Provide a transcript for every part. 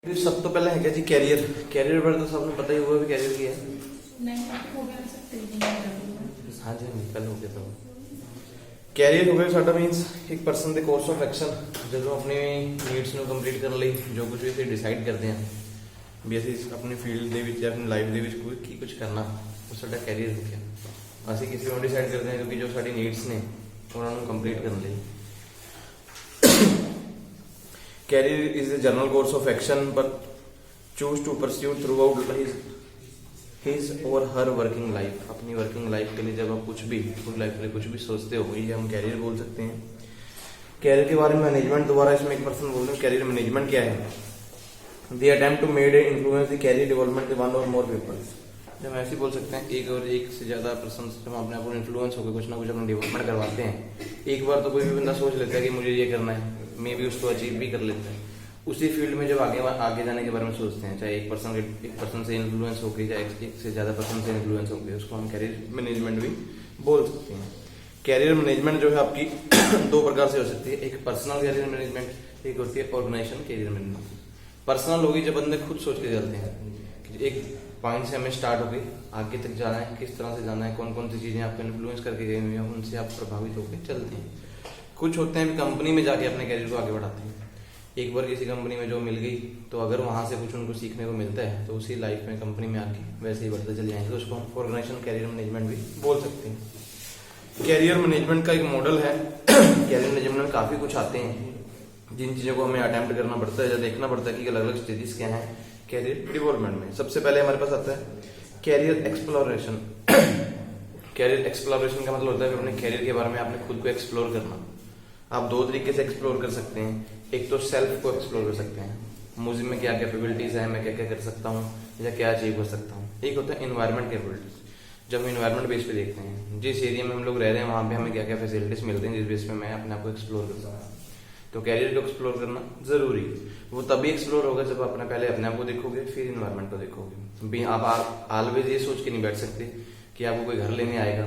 सब तो पहले है क्या जी कैरियर। कैरियर पर तो सबने पता ही हुआ भी कैरियर की है। नहीं हो गया सकते हाँ जी कल हो गया था। कैरियर ਹੋ ਗਿਆ ਸਾਡਾ ਮੀਨਸ ਇੱਕ ਪਰਸਨ ਦੇ ਕੋਰਸ ਆਫ ਐਕਸ਼ਨ ਜਦੋਂ ਆਪਣੀ ਨੀਡਸ ਨੂੰ ਕੰਪਲੀਟ ਕਰਨ ਲਈ ਜੋ ਕੁਝ ਵੀ ਅਸੀਂ ਡਿਸਾਈਡ ਕਰਦੇ ਹਾਂ ਵੀ ਅਸੀਂ ਆਪਣੀ ਫੀਲਡ ਦੇ ਵਿੱਚ ਜਾਂ ਆਪਣੀ ਲਾਈਫ ਦੇ ਵਿੱਚ ਕੋਈ ਕੀ ਕੁਝ ਕਰਨਾ ਉਹ ਸਾਡਾ ਕੈਰੀਅਰ ਹੋ ਗਿਆ। ਅਸੀਂ ਕਿਸੇ ਨੂੰ ਡਿਸਾਈਡ ਕਰਦੇ ਹਾਂ ਕਿਉਂਕਿ ਜੋ ਸਾਡੀ ਨੀਡਸ ਨੇ ਉਹਨਾਂ ਨੂੰ ਕੰਪਲੀਟ ਕਰਨ ਲਈ। Career is a general course of action but choose to pursue throughout his or her working life। अपनी वर्किंग लाइफ के लिए जब आप कुछ भी फुल लाइफ के लिए कुछ भी सोचते हो ये हम कैरियर बोल सकते हैं। कैरियर के बारे में मैनेजमेंट दोबारा इसमें एक पर्सन बोल रहे हैं कैरियर मैनेजमेंट क्या है। The attempt to made influence the career development one or more people। जब ऐसे बोल सकते हैं एक और एक से ज्यादा पर्सन जब अपने आप को इन्फ्लुएंस होकर कुछ ना कुछ अपना डेवलपमेंट करवाते हैं। एक बार तो कोई भी बंदा सोच लेता है कि मुझे ये करना है मे भी उसको अचीव भी कर लेता है। उसी फील्ड में जब आगे जाने के बारे में सोचते हैं चाहे एक पर्सन से इन्फ्लुएंस होकर या एक से ज्यादा पर्सन से इन्फ्लुएंस होकर उसको हम कैरियर मैनेजमेंट भी बोल सकते हैं। कैरियर मैनेजमेंट जो है आपकी दो प्रकार से हो सकती है, एक पर्सनल कैरियर मैनेजमेंट, एक होती है ऑर्गेनाइजेशन कैरियर मैनेजमेंट। पर्सनल होगी जब बंदे खुद सोच के चलते हैं एक पॉइंट से हमें स्टार्ट हो गई आगे तक जाना है, किस तरह से जाना है, कौन कौन सी चीजें आपको इन्फ्लुएंस करके गई हुई हैं उनसे आप प्रभावित होकर चलते हैं। कुछ होते हैं कंपनी में जाके अपने कैरियर को आगे बढ़ाते हैं। एक बार किसी कंपनी में जो मिल गई तो अगर वहां से कुछ उनको सीखने को मिलता है तो उसी लाइफ में कंपनी में आके वैसे ही बढ़ते चले जाएंगे। तो उसको हम ऑर्गेनाइजेशन कैरियर मैनेजमेंट भी बोल सकते हैं। कैरियर मैनेजमेंट का एक मॉडल है। कैरियर मैनेजमेंट में काफी कुछ आते हैं जिन चीजों को हमें अटेम्प्ट करना पड़ता है या देखना पड़ता है कि अलग अलग स्टेजेस क्या है कैरियर डेवलपमेंट में। सबसे पहले हमारे पास आता है कैरियर एक्सप्लोरेशन। कैरियर एक्सप्लोरेशन का मतलब होता है अपने कैरियर के बारे में आपने खुद को एक्सप्लोर करना। आप दो तरीके से एक्सप्लोर कर सकते हैं। एक तो सेल्फ को एक्सप्लोर कर सकते हैं, मुझे में क्या कैपेबिलिटीज है, मैं क्या क्या कर सकता हूँ या क्या अचीव कर सकता हूँ। एक होता है एनवायरमेंट कैपेबिलिटीज, जब हम एनवायरमेंट बेस पे देखते हैं जिस एरिया में हम लोग रह रहे हैं वहां पे हमें क्या क्या फैसिलिटीज मिलती हैं जिस बेस पे मैं अपने आप को एक्सप्लोर कर सकता हूँ। तो कैरियर को एक्सप्लोर करना जरूरी है। वो तभी एक्सप्लोर होगा जब अपने पहले अपने आप को देखोगे फिर इन्वायरमेंट को देखोगे। आप ऑलवेज ये सोच के नहीं बैठ सकते कि आपको कोई घर लेने आएगा,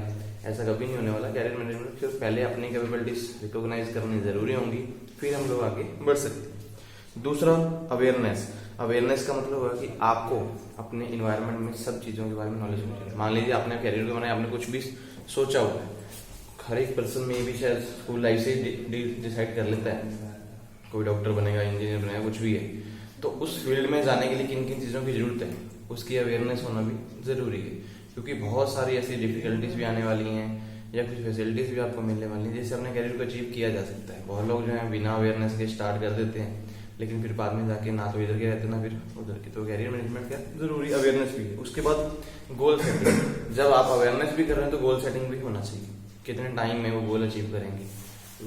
ऐसा कभी नहीं होने वाला। कैरियर मैनेजमेंट फिर पहले अपनी कैपेबिलिटीज रिकॉग्नाइज करनी जरूरी होंगी फिर हम लोग आगे बढ़ सकते हैं। दूसरा अवेयरनेस। अवेयरनेस का मतलब होगा कि आपको अपने इन्वायरमेंट में सब चीजों के बारे में नॉलेज होनी चाहिए। मान लीजिए आपने कैरियर के बारे में आपने कुछ भी सोचा हुआ है, हर एक पर्सन में भी शायद स्कूल लाइफ से डिसाइड कर लेता है कोई डॉक्टर बनेगा, इंजीनियर बनेगा, कुछ भी है। तो उस फील्ड में जाने के लिए किन किन चीजों की जरूरत है उसकी अवेयरनेस होना भी जरूरी है क्योंकि बहुत सारी ऐसी डिफिकल्टीज भी आने वाली हैं या कुछ फैसिलिटीज भी आपको मिलने वाली हैं जिससे अपने कैरियर को अचीव किया जा सकता है। बहुत लोग जो है बिना अवेयरनेस के स्टार्ट कर देते हैं लेकिन फिर बाद में जाके ना तो इधर के रहते ना फिर उधर के। तो कैरियर मैनेजमेंट का जरूरी अवेयरनेस भी है। उसके बाद गोल सेटिंग। जब आप अवेयरनेस भी कर रहे हैं तो गोल सेटिंग भी होना चाहिए, कितने टाइम में वो गोल अचीव करेंगे।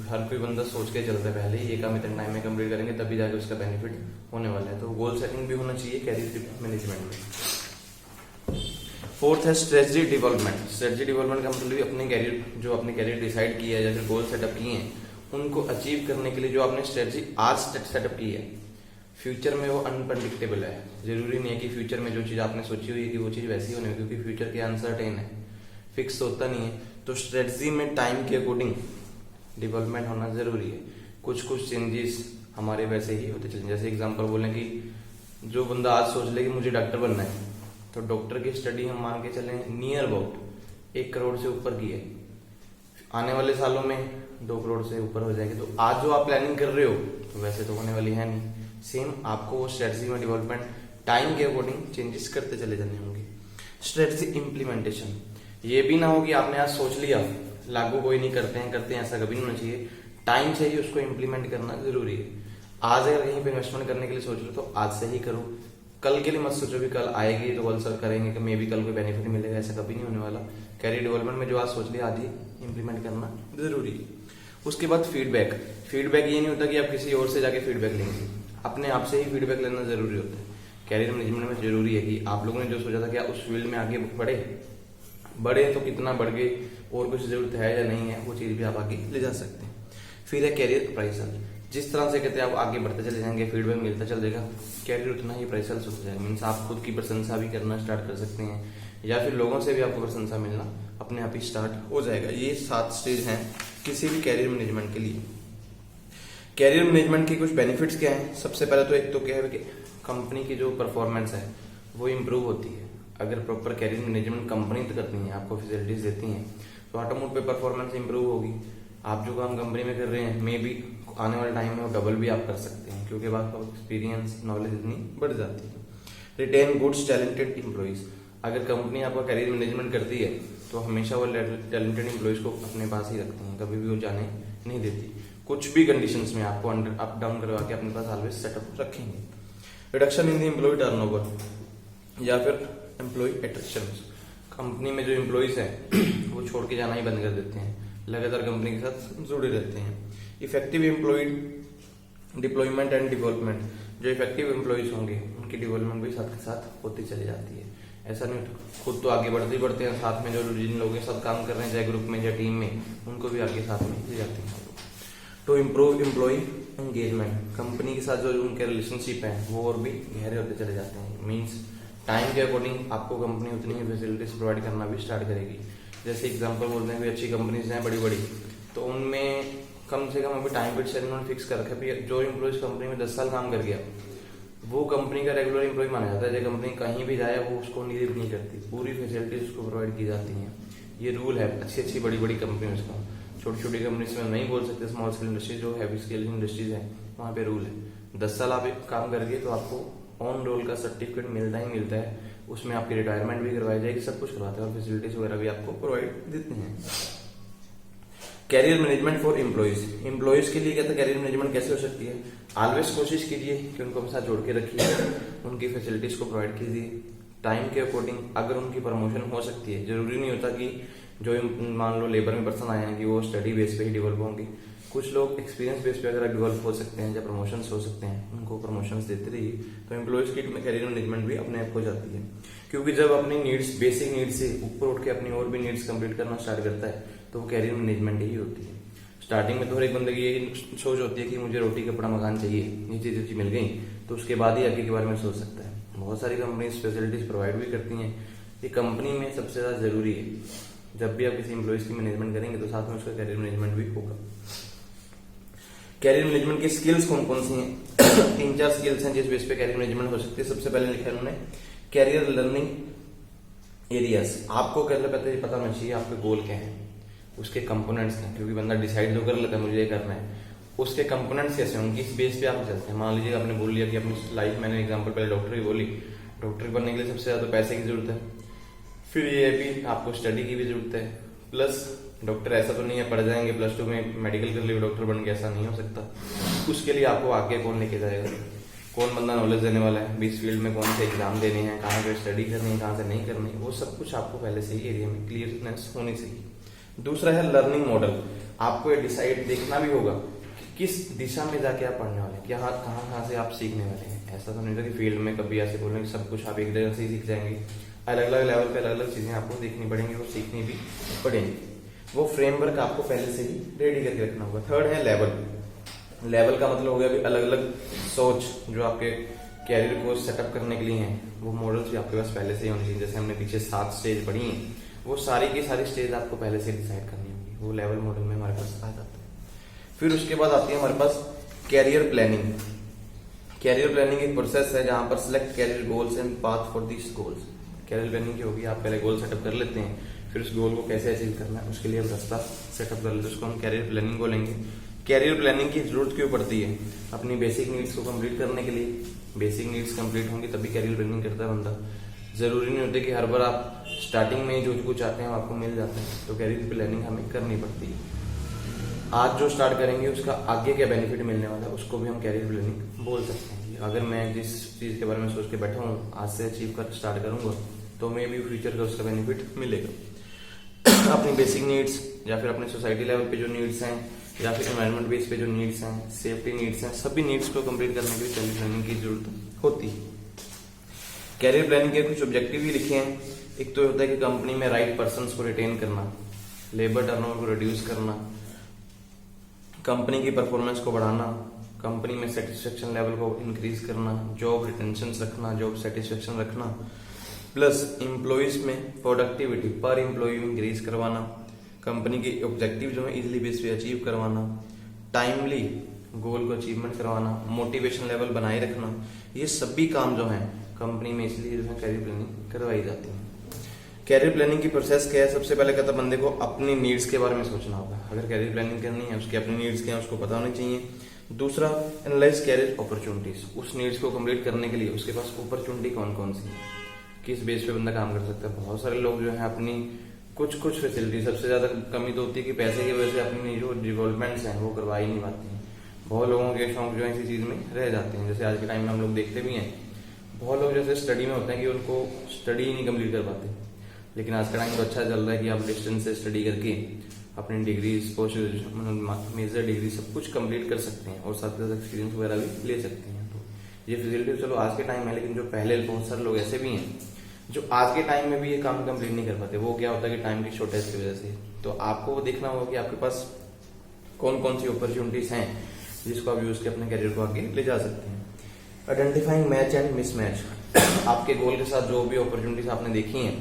हर कोई बंदा सोच के चलता है पहले ही ये काम इतने टाइम में कंप्लीट करेंगे तभी जाके उसका बेनिफिट होने वाला है। तो गोल सेटिंग भी होना चाहिए कैरियर मैनेजमेंट में। फोर्थ है स्ट्रेटजी डेवलपमेंट। स्ट्रेटजी डेवलपमेंट का मतलब अपने कैरियर जो अपने कैरियर डिसाइड किया है या फिर गोल सेटअप किए हैं उनको अचीव करने के लिए जो आपने स्ट्रेटजी आज सेटअप की है फ्यूचर में वो अनप्रडिक्टेबल है। जरूरी नहीं है कि फ्यूचर में जो चीज आपने सोची हुई है कि वो चीज वैसी होनी है क्योंकि फ्यूचर के अनसर्टेन है, फिक्स होता नहीं है। तो स्ट्रेटजी में टाइम के अकॉर्डिंग डेवलपमेंट होना जरूरी है। कुछ चेंजेस हमारे वैसे ही होते चले। जैसे एग्जांपल बोलें कि जो बंदा आज सोच ले कि मुझे डॉक्टर बनना है तो डॉक्टर की स्टडी हम मान के चलें नियर अबाउट 1 करोड़ से ऊपर की है, आने वाले सालों में 2 करोड़ से ऊपर हो जाएगी। तो आज जो आप प्लानिंग कर रहे हो तो वैसे तो होने वाली है नहीं। सेम आपको वो स्ट्रेटजी में डेवलपमेंट टाइम के अकॉर्डिंग चेंजेस करते चले जाने होंगे। स्ट्रेटजी इम्प्लीमेंटेशन, ये भी ना हो कि आपने आज सोच लिया लागू कोई नहीं करते हैं ऐसा कभी नहीं होना चाहिए। टाइम से ही उसको इम्प्लीमेंट करना जरूरी है। आज अगर कहीं पे इन्वेस्टमेंट करने के लिए सोच लो तो आज से ही करो, कल के लिए मत सोचो भी कल आएगी तो कल सर करेंगे कि मे भी कल कोई बेनिफिट मिलेगा, ऐसा कभी नहीं होने वाला। कैरियर डेवलपमेंट में जो आज सोच लिया आज ही इम्प्लीमेंट करना जरूरी है। उसके बाद फीडबैक। फीडबैक ये नहीं होता कि आप किसी और से जाके फीडबैक लेंगे, अपने आप से ही फीडबैक लेना जरूरी होता है। कैरियर मैनेजमेंट में जरूरी है कि आप लोगों ने जो सोचा था कि आप उस फील्ड में आगे बढ़े तो कितना बढ़ गए और कुछ जरूरत है या नहीं है वो चीज भी आप आगे ले जा सकते हैं। फिर है कैरियर अप्राइजल। जिस तरह से कहते हैं आप आगे बढ़ते चले जाएंगे फीडबैक मिलता चल जाएगा कैरियर उतना ही अप्राइजल होता जाएगा। मीन्स आप खुद की प्रशंसा भी करना स्टार्ट कर सकते हैं या फिर लोगों से भी आपको प्रशंसा मिलना अपने आप ही स्टार्ट हो जाएगा। ये 7 स्टेज हैं किसी भी कैरियर मैनेजमेंट के लिए। कैरियर मैनेजमेंट के कुछ बेनिफिट्स क्या हैं? सबसे पहले तो एक तो क्या है कि कंपनी की जो परफॉर्मेंस है वो इम्प्रूव होती है। अगर प्रॉपर कैरियर मैनेजमेंट कंपनी तो करती है, आपको फैसिलिटीज देती हैं, तो ऑटोमोट पे परफॉर्मेंस इंप्रूव होगी। आप जो काम कंपनी में कर रहे हैं मे बी आने वाले टाइम में वो डबल भी आप कर सकते हैं, क्योंकि आपका एक्सपीरियंस नॉलेज इतनी बढ़ जाती है। रिटेन गुड्स टैलेंटेड एम्प्लॉइज, अगर कंपनी आपका कैरियर मैनेजमेंट करती है तो हमेशा वो टैलेंटेड एम्प्लॉइज को अपने पास ही रखती हैं, कभी भी वो जाने नहीं देती। कुछ भी कंडीशंस में आपको अंडर अप डाउन करवा के अपने पास ऑलवेज सेटअप रखेंगे। Reduction in the employee turnover या फिर एम्प्लॉय एट्रिशन, कंपनी में जो एम्प्लॉइज हैं वो छोड़ के जाना ही बंद कर देते हैं, लगातार कंपनी के साथ जुड़े रहते हैं। Effective employee deployment and development, जो इफेक्टिव एम्प्लॉइज होंगे उनकी डेवलपमेंट भी साथ के साथ होती चली जाती है। ऐसा नहीं खुद तो आगे बढ़ते ही बढ़ते हैं, साथ में जो जिन लोगों के साथ काम कर रहे हैं चाहे ग्रुप में या टीम में, उनको भी आगे साथ में ले जाते हैं। To improve employee engagement, company के साथ जो उनके रिलेशनशिप है वो और भी गहरे होते चले जाते हैं। मीन्स टाइम के अकॉर्डिंग आपको कंपनी उतनी ही फैसिलिटीज प्रोवाइड करना भी स्टार्ट करेगी। जैसे एग्जांपल बोलते हैं कोई अच्छी कंपनीज हैं बड़ी बड़ी, तो उनमें कम से कम अभी टाइम पीरियड से उन्होंने फिक्स कर रखा है। जो एम्प्लॉइज कंपनी में 10 साल काम कर गया वो कंपनी का रेगुलर एम्प्लॉय माना जाता है। जो कंपनी कहीं भी जाए वो उसको लीव नहीं करती, पूरी फैसिलिटीज उसको प्रोवाइड की जाती हैं। ये रूल है अच्छी अच्छी बड़ी बड़ी कंपनीज का। छोटी छोटी कंपनीज में नहीं बोल सकते, स्मॉल स्केल इंडस्ट्रीज जो हैवी स्केल इंडस्ट्रीज है वहाँ पे रूल है 10 साल आप काम करके तो आपको ऑन रोल का सर्टिफिकेट मिलता ही मिलता है, उसमें आपकी रिटायरमेंट भी करवाई जाएगी, सब कुछ करवाते हैं और फैसिलिटीज वगैरह भी आपको प्रोवाइड देते हैं। Career management for employees, employees के लिए कहते हैं कैरियर मैनेजमेंट कैसे हो सकती है। ऑलवेज कोशिश कीजिए कि उनको अपने साथ जोड़ के रखिए, उनकी फैसिलिटीज को प्रोवाइड कीजिए टाइम के अकॉर्डिंग। अगर उनकी प्रमोशन हो सकती है, जरूरी नहीं होता कि जो मान लो लेबर में पर्सन आए हैं कि वो स्टडी बेस पे ही डेवलप होंगे। कुछ लोग एक्सपीरियंस बेस पे अगर डेवलप हो सकते हैं या प्रमोशन हो सकते हैं, उनको प्रमोशन देते रहिए, तो एम्प्लॉइज की कैरियर मैनेजमेंट भी अपने आप हो जाती है। क्योंकि जब अपनी नीड्स बेसिक नीड्स से ऊपर उठ के अपनी और भी नीड्स कंप्लीट करना स्टार्ट करता है तो वो कैरियर मैनेजमेंट ही होती है। स्टार्टिंग में तो हर एक बंदे की यही सोच होती है कि मुझे रोटी कपड़ा मकान चाहिए, ये चीज मिल गई तो उसके बाद ही आगे के बारे में सोच सकता है। बहुत सारी कंपनीज फैसिलिटीज प्रोवाइड भी करती हैं। ये कंपनी में सबसे ज्यादा जरूरी है। जब भी आप किसी एम्प्लॉइज की मैनेजमेंट करेंगे तो साथ में उसका कैरियर मैनेजमेंट भी होगा। कैरियर मैनेजमेंट की स्किल्स कौन कौन सी हैं? 3-4 स्किल्स हैं जिस बेस पे कैरियर मैनेजमेंट हो सकती है। सबसे पहले लिखा है उन्होंने कैरियर लर्निंग एरियाज। आपको पता होना चाहिए आपके गोल क्या है, उसके कंपोनेंट्स हैं, क्योंकि बंदा डिसाइड तो कर लेता है मुझे ये करना है, उसके कंपोनेंट्स कैसे होंगे इस बेस पे आप चलते हैं। मान लीजिए आपने बोल लिया कि अपनी लाइफ, मैंने एग्जांपल पहले डॉक्टर की बोली, डॉक्टर बनने के लिए सबसे ज्यादा पैसे की जरूरत है, फिर ये भी आपको स्टडी की भी जरूरत है, प्लस डॉक्टर ऐसा तो नहीं है पढ़ जाएंगे +2 में मेडिकल कर लिए डॉक्टर बन के, ऐसा नहीं हो सकता। उसके लिए आपको आगे कौन लेके जाएगा, कौन बंदा नॉलेज देने वाला है, बीस फील्ड में कौन से एग्जाम देने हैं, कहाँ पे स्टडी करनी है, कहाँ से नहीं करनी, वो सब कुछ आपको पहले से ही एरिया में क्लियरनेस होनी चाहिए। दूसरा है लर्निंग मॉडल। आपको ये डिसाइड देखना भी होगा कि किस दिशा में जाके आप पढ़ने वाले हैं, कहाँ कहाँ से आप सीखने वाले हैं। ऐसा तो नहीं होता कि फील्ड में कभी ऐसे बोलेंगे कि सब कुछ आप एक जगह से ही सीख जाएंगे। अलग अलग लेवल पे अलग अलग चीजें आपको देखनी पड़ेंगी और सीखनी भी पड़ेंगी। वो फ्रेमवर्क आपको पहले से ही रेडी करके रखना होगा। थर्ड है लेवल। लेवल का मतलब हो गया अलग अलग सोच जो आपके कैरियर को सेटअप करने के लिए हैं, वो मॉडल्स भी आपके पास पहले से ही होने चाहिए। जैसे हमने पीछे 7 स्टेज पढ़ी हैं, वो सारी की सारी स्टेज आपको पहले से डिसाइड करनी होगी, वो लेवल मॉडल में हमारे पास आ जाता है। फिर उसके बाद आती है हमारे पास कैरियर प्लानिंग। कैरियर प्लानिंग एक प्रोसेस है जहां पर select career goals and path for this goals. Career planning की होगी, आप पहले गोल सेटअप कर लेते हैं, फिर उस गोल को कैसे अचीव करना है उसके लिए हम रास्ता सेटअप कर लेते हैं, उसको हम कैरियर प्लानिंग बोलेंगे। कैरियर प्लानिंग की जरूरत क्यों पड़ती है? अपनी बेसिक नीड्स को कंप्लीट करने के लिए। बेसिक नीड्स कंप्लीट होंगी तभी कैरियर प्लानिंग करता है बंदा। जरूरी नहीं होता कि हर बार आप स्टार्टिंग में जो कुछ चाहते हैं आपको मिल जाता है, तो कैरियर प्लानिंग हमें करनी पड़ती है। आज जो स्टार्ट करेंगे उसका आगे क्या बेनिफिट मिलने वाला है उसको भी हम कैरियर प्लानिंग बोल सकते हैं। अगर मैं जिस चीज के बारे में सोच के बैठा हूँ आज से अचीव कर स्टार्ट करूंगा तो मे भी फ्यूचर का उसका बेनिफिट मिलेगा। अपनी बेसिक नीड्स या फिर अपने सोसाइटी लेवल पे जो नीड्स हैं या फिर एनवायरमेंट बेस पे जो नीड्स हैं, सेफ्टी नीड्स हैं, सभी नीड्स को कंप्लीट करने के लिए कैरियर प्लानिंग की जरूरत होती है। कैरियर प्लानिंग के कुछ ऑब्जेक्टिव भी लिखे हैं। एक तो होता है कि कंपनी में राइट पर्सन्स को रिटेन करना, लेबर टर्नओवर को रिड्यूस करना, कंपनी की परफॉर्मेंस को बढ़ाना, कंपनी में सेटिस्फेक्शन लेवल को इंक्रीज करना, जॉब रिटेंशन रखना, जॉब सेटिस्फेक्शन रखना, प्लस एम्प्लॉइज में प्रोडक्टिविटी पर एम्प्लॉय इंक्रीज करवाना, कंपनी के ऑब्जेक्टिव जो है इजिली बेस पे अचीव करवाना, टाइमली गोल को अचीवमेंट करवाना, मोटिवेशन लेवल बनाए रखना, ये सभी काम जो हैं कंपनी में इसलिए जो है कैरियर प्लानिंग करवाई जाती है। कैरियर प्लानिंग की प्रोसेस क्या है? सबसे पहले कहता है बंदे को अपनी नीड्स के बारे में सोचना होगा। अगर कैरियर प्लानिंग करनी है, उसकी अपनी नीड्स क्या है उसको पता होनी चाहिए। दूसरा, एनालाइज कैरियर अपॉर्चुनिटीज, उस नीड्स को कंप्लीट करने के लिए उसके पास अपॉर्चुनिटी कौन कौन सी है, किस बेस पे बंदा काम कर सकता है। बहुत सारे लोग जो है अपनी कुछ फैसिलिटी, सबसे ज्यादा कमी तो होती है कि पैसे की वजह से अपनी जो डेवलपमेंट्स हैं वो करवा ही नहीं पाते हैं। बहुत लोगों के शौक जो है इसी चीज में रह जाते हैं। जैसे आज के टाइम में हम लोग देखते भी हैं, बहुत लोग जैसे स्टडी में होते हैं कि उनको स्टडी ही नहीं कंप्लीट कर पाते। लेकिन आज का टाइम तो अच्छा चल रहा है कि आप डिस्टेंस से स्टडी करके अपनी डिग्री, पोस्ट मेजर डिग्री सब कुछ कंप्लीट कर सकते हैं और साथ साथ एक्सपीरियंस वगैरह भी ले सकते हैं। तो ये फैसिलिटी चलो आज के टाइम में, लेकिन जो पहले बहुत सारे लोग ऐसे भी हैं जो आज के टाइम में भी ये काम कंप्लीट नहीं कर पाते। वो क्या होता है कि टाइम की शॉर्टेज की वजह से। तो आपको वो देखना होगा कि आपके पास कौन कौन सी अपॉर्चुनिटीज हैं जिसको आप यूज के अपने करियर को आगे ले जा सकते हैं। आइडेंटिफाइंग मैच एंड मिसमैच, आपके गोल के साथ जो भी अपॉर्चुनिटीज आपने देखी हैं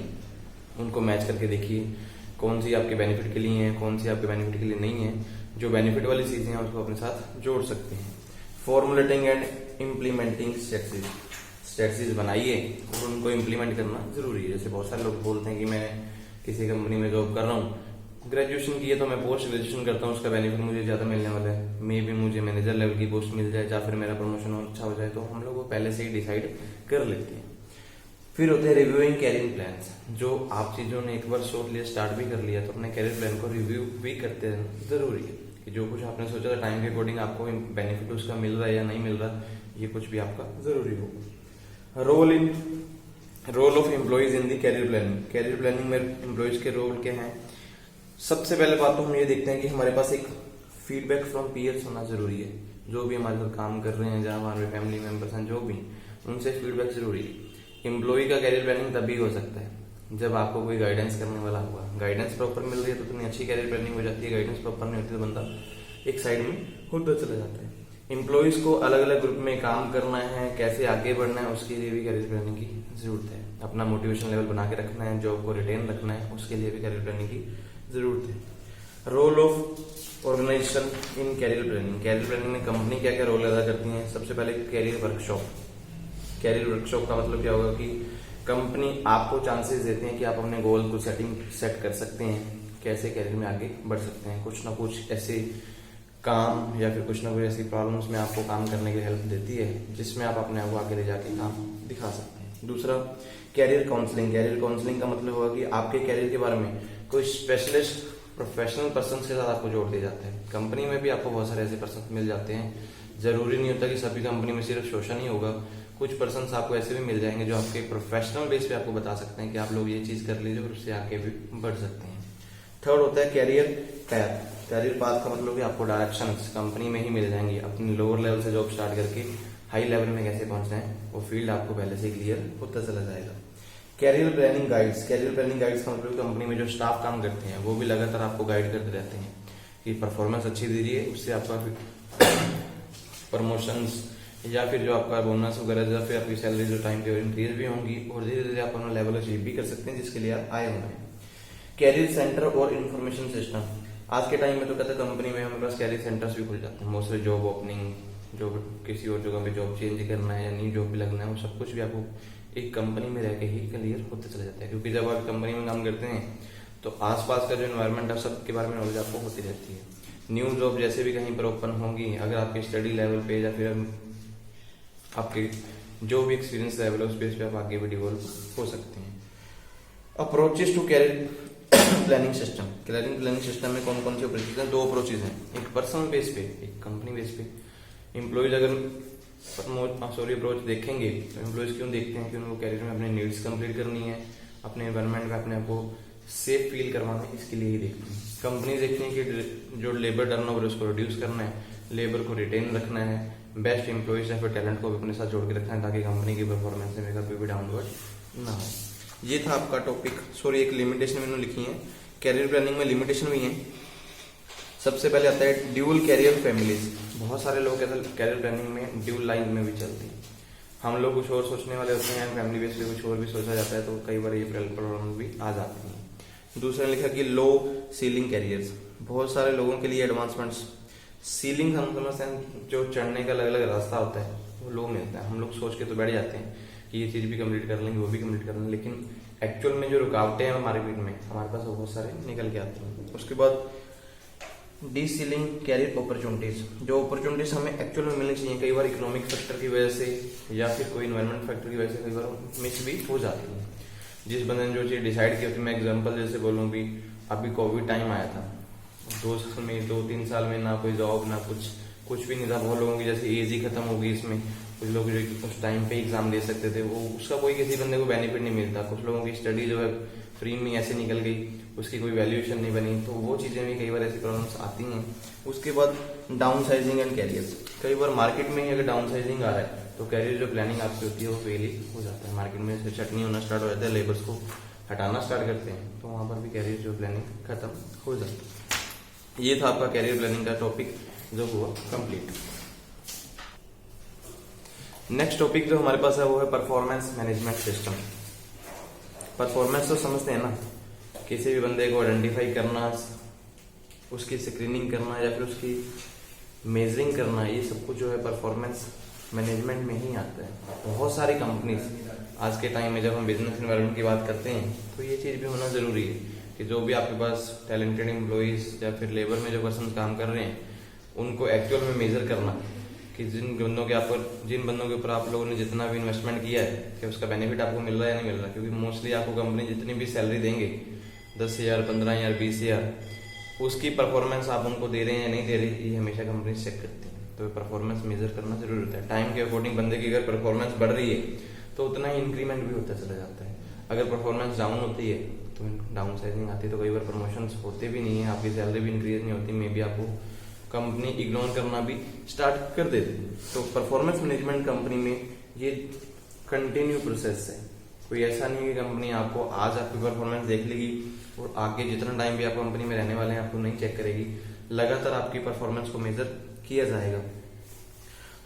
उनको मैच करके देखिए, कौन सी आपके बेनिफिट के लिए है, कौन सी आपके बेनिफिट के लिए नहीं है। जो बेनिफिट वाली चीजें हैं उसको अपने साथ जोड़ सकते हैं। फॉर्मुलेटिंग एंड इम्प्लीमेंटिंग स्ट्रेटजीज बनाइए और उनको इम्प्लीमेंट करना जरूरी है। जैसे बहुत सारे लोग बोलते हैं कि मैं किसी कंपनी में जॉब कर रहा हूँ, ग्रेजुएशन की है तो मैं पोस्ट ग्रेजुएशन करता हूँ, उसका बेनिफिट मुझे ज्यादा मिलने वाला है, मे बी मुझे मैनेजर लेवल की पोस्ट मिल जाए या फिर मेरा प्रमोशन अच्छा हो जाए। तो हम लोग वो पहले से ही डिसाइड कर लेते हैं। फिर होते हैं रिव्यूइंग कैरियर प्लान्स, जो आप चीजों ने एक बार सोच लिया, स्टार्ट भी कर लिया, तो अपने कैरियर प्लान को रिव्यू भी करते रहना जरूरी है कि जो कुछ आपने सोचा था टाइम के अकॉर्डिंग आपको बेनिफिट उसका मिल रहा है या नहीं मिल रहा, ये कुछ भी आपका जरूरी हो। Role of employees in the career planning, career planning में एम्प्लॉइज के रोल क्या है? सबसे पहले बात तो हम ये देखते हैं कि हमारे पास एक फीडबैक फ्रॉम पीयर्स होना जरूरी है। जो भी हमारे साथ काम कर रहे हैं, जहाँ हमारे फैमिली मेंबर्स हैं, जो भी, उनसे फीडबैक जरूरी है। एम्प्लॉय का कैरियर प्लानिंग तभी हो सकता है जब आपको कोई गाइडेंस करने वाला होगा। गाइडेंस प्रॉपर मिल रही है तो इतनी अच्छी कैरियर प्लानिंग हो जाती है। गाइडेंस प्रॉपर नहीं होती तो बंदा एक साइड में खुद चला जाता है। एम्प्लॉयज को अलग अलग ग्रुप में काम करना है, कैसे आगे बढ़ना है, उसके लिए भी कैरियर प्लानिंग की जरूरत है। अपना मोटिवेशन लेवल बना के रखना है, जॉब को रिटेन रखना है, उसके लिए भी कैरियर प्लानिंग की जरूरत है। Role of organisation in career planning, career planning में कंपनी क्या क्या रोल अदा करती है? सबसे पहले कैरियर वर्कशॉप। कैरियर वर्कशॉप का मतलब क्या होगा कि कंपनी आपको चांसेस देते हैं कि आप अपने गोल को सेट कर सकते हैं, कैसे कैरियर में आगे बढ़ सकते हैं। कुछ ना कुछ ऐसे काम या फिर कुछ ना कुछ ऐसी प्रॉब्लम्स में आपको काम करने की हेल्प देती है जिसमें आप अपने आप को आगे ले जाके काम दिखा सकते हैं। दूसरा, कैरियर काउंसलिंग। कैरियर काउंसलिंग का मतलब होगा कि आपके कैरियर के बारे में कोई स्पेशलिस्ट प्रोफेशनल पर्सन के साथ आपको जोड़ दिया जाता है। कंपनी में भी आपको बहुत सारे ऐसे पर्सन मिल जाते हैं। जरूरी नहीं होता कि सभी कंपनी में सिर्फ शोषण ही होगा। कुछ पर्सन आपको ऐसे भी मिल जाएंगे जो आपके प्रोफेशनल बेस पे आपको बता सकते हैं कि आप लोग ये चीज कर लीजिए और उससे आगे भी बढ़ सकते हैं। थर्ड होता है कैरियर पैथ। कैरियर पाथ का मतलब कि आपको डायरेक्शंस कंपनी में ही मिल जाएंगी। अपनी लोअर लेवल से जॉब स्टार्ट करके हाई लेवल में कैसे पहुंचना है वो फील्ड आपको पहले से क्लियर होता चला जाएगा। Career planning guides. Career planning guides का मतलब कंपनी में जो स्टाफ काम करते हैं वो भी लगातार आपको गाइड करते रहते हैं कि परफॉर्मेंस अच्छी दीजिए, उससे आपका प्रमोशंस या फिर जो आपका बोनस वगैरह या फिर आपकी सैलरी जो टाइम पे इंक्रीज भी होंगी और धीरे धीरे आप अपना लेवल अचीव भी कर सकते हैं जिसके लिए आप आए हुए हैं। कैरियर सेंटर और इन्फॉर्मेशन सिस्टम। आज के टाइम में तो कहते हैं कंपनी में हमारे पास कैरियर सेंटर्स भी खुल जाते हैं। मोस्टली जॉब ओपनिंग, जो किसी और जगह पे जॉब चेंज करना है या न्यू जॉब भी लगना है, वो सब कुछ भी आपको एक कंपनी में रह के ही क्लियर होते चला जाता है। क्योंकि जब आप कंपनी में काम करते हैं तो आसपास का जो एनवायरमेंट है सबके बारे में नॉलेज आपको होती रहती है। न्यू जॉब जैसे भी कहीं पर ओपन होंगी, अगर आपके स्टडी लेवल पे या फिर आपके जो भी एक्सपीरियंस लेवल है उस बेस पे आप आगे भी डेवलप हो सकते हैं। Approaches to career planning system. Career planning system में कौन कौन से अप्रोचेस हैं? 2 अप्रोचेस हैं, एक पर्सनल बेस पे, एक कंपनी बेस पे। एम्प्लॉयज अगर अप्रोच देखेंगे तो एम्प्लॉयज क्यों देखते हैं कि उनको कैरियर में अपने नीड्स कंप्लीट करनी है, अपने एनवायरमेंट में अपने आप को सेफ फील करवाना है, इसके लिए ही देखते हैं। कंपनी देखती है कि जो लेबर टर्नओवर है उसको रिड्यूस करना है, लेबर को रिटेन रखना है, बेस्ट एम्प्लॉयज या फिर टैलेंट को भी अपने साथ जोड़ के रखना है ताकि कंपनी की परफॉर्मेंस में कभी भी डाउनवर्ड ना हो। ये था आपका टॉपिक। सॉरी, एक लिमिटेशन मैंने लिखी है। कैरियर प्लानिंग में लिमिटेशन भी है। सबसे पहले आता है ड्यूल कैरियर फैमिलीज। बहुत सारे लोग कैरियर प्लानिंग में ड्यूल लाइन में भी चलते हैं। हम लोग कुछ और सोचने वाले होते हैं, फैमिली बेस पे कुछ और भी सोचा जाता है, तो कई बार ये प्रॉब्लम भी आ जाती है। दूसरा लिखा कि लो सीलिंग कैरियर्स। बहुत सारे लोगों के लिए एडवांसमेंट्स सीलिंग हम समझते हैं जो चढ़ने का अलग अलग रास्ता होता है वो लो मिलता है। हम लोग सोच के तो बैठ जाते हैं कि ये चीज़ भी कंप्लीट कर लेंगे, वो भी कंप्लीट कर लेंगे, लेकिन एक्चुअल में जो रुकावटें हैं मार्केट में हमारे पास बहुत सारे निकल के आते हैं। उसके बाद डी सीलिंग कैरियर अपॉर्चुनिटीज, जो अपॉर्चुनिटीज हमें एक्चुअल में मिलनी चाहिए कई बार इकोनॉमिक फैक्टर की वजह से या फिर कोई इन्वायरमेंट फैक्टर की वजह से कई बार मिस भी हो जाती है। जिस बंदे ने जो चीज़ डिसाइड की होती है, मैं एग्जांपल जैसे बोलूँ भी अभी कोविड टाइम आया था, 2-3 साल में ना कोई जॉब ना कुछ भी नहीं था। बहुत लोगों की जैसे एज ही खत्म हो गई, इसमें कुछ लोग जो उस टाइम पे एग्जाम दे सकते थे वो उसका कोई किसी बंदे को बेनिफिट नहीं मिलता। कुछ लोगों की स्टडी जो है फ्री में ऐसे निकल गई, उसकी कोई वैल्यूएशन नहीं बनी, तो वो चीज़ें भी कई बार ऐसी प्रॉब्लम्स आती हैं। उसके बाद डाउन साइजिंग एंड कैरियर, कई बार मार्केट में ही अगर डाउन साइजिंग आ रहा है तो कैरियर जो प्लानिंग आपकी होती है वो फेल ही हो जाता है। मार्केट में से चटनी होना स्टार्ट हो जाता है, लेबर्स को हटाना स्टार्ट करते हैं, तो वहाँ पर भी कैरियर जो प्लानिंग खत्म हो जाती है। ये था आपका कैरियर प्लानिंग का टॉपिक जो हुआ कंप्लीट। नेक्स्ट टॉपिक जो हमारे पास है वो है परफॉर्मेंस मैनेजमेंट सिस्टम। परफॉर्मेंस तो समझते हैं ना, किसी भी बंदे को आइडेंटिफाई करना, उसकी स्क्रीनिंग करना या फिर उसकी मेजरिंग करना, ये सब कुछ जो है परफॉर्मेंस मैनेजमेंट में ही आता है। बहुत सारी कंपनीज आज के टाइम में जब हम बिजनेस एनवायरनमेंट की बात करते हैं तो ये चीज़ भी होना जरूरी है कि जो भी आपके पास टैलेंटेड एम्प्लॉइज या फिर लेबर में जो पर्सन काम कर रहे हैं उनको एक्चुअल में मेजर करना कि जिन बंदों के ऊपर आप लोगों ने जितना भी इन्वेस्टमेंट किया है कि उसका बेनिफिट आपको मिल रहा है या नहीं मिल रहा। क्योंकि मोस्टली आपको कंपनी जितनी भी सैलरी देंगे 10,000, 15,000, 20,000, उसकी परफॉर्मेंस आप उनको दे रहे हैं या नहीं दे रहे, ये हमेशा कंपनी चेक करती है। तो परफॉर्मेंस मेजर करना जरूरी होता है। टाइम के अकॉर्डिंग बंदे की अगर परफॉर्मेंस बढ़ रही है तो उतना ही इंक्रीमेंट भी होता चला जाता है। अगर परफॉर्मेंस डाउन होती है तो डाउन साइजिंग आती है, तो कई बार प्रमोशंस होते भी नहीं है, आपकी सैलरी भी इंक्रीज नहीं होती, मे बी आपको कंपनी इग्नोर करना भी स्टार्ट कर देती है। तो परफॉर्मेंस मैनेजमेंट कंपनी में ये कंटिन्यू प्रोसेस है। कोई ऐसा नहीं है कि कंपनी आपको आज आपकी परफॉर्मेंस देख लेगी और आगे जितना टाइम भी आप कंपनी में रहने वाले हैं आपको नहीं चेक करेगी। लगातार आपकी परफॉर्मेंस को मेजर किया जाएगा।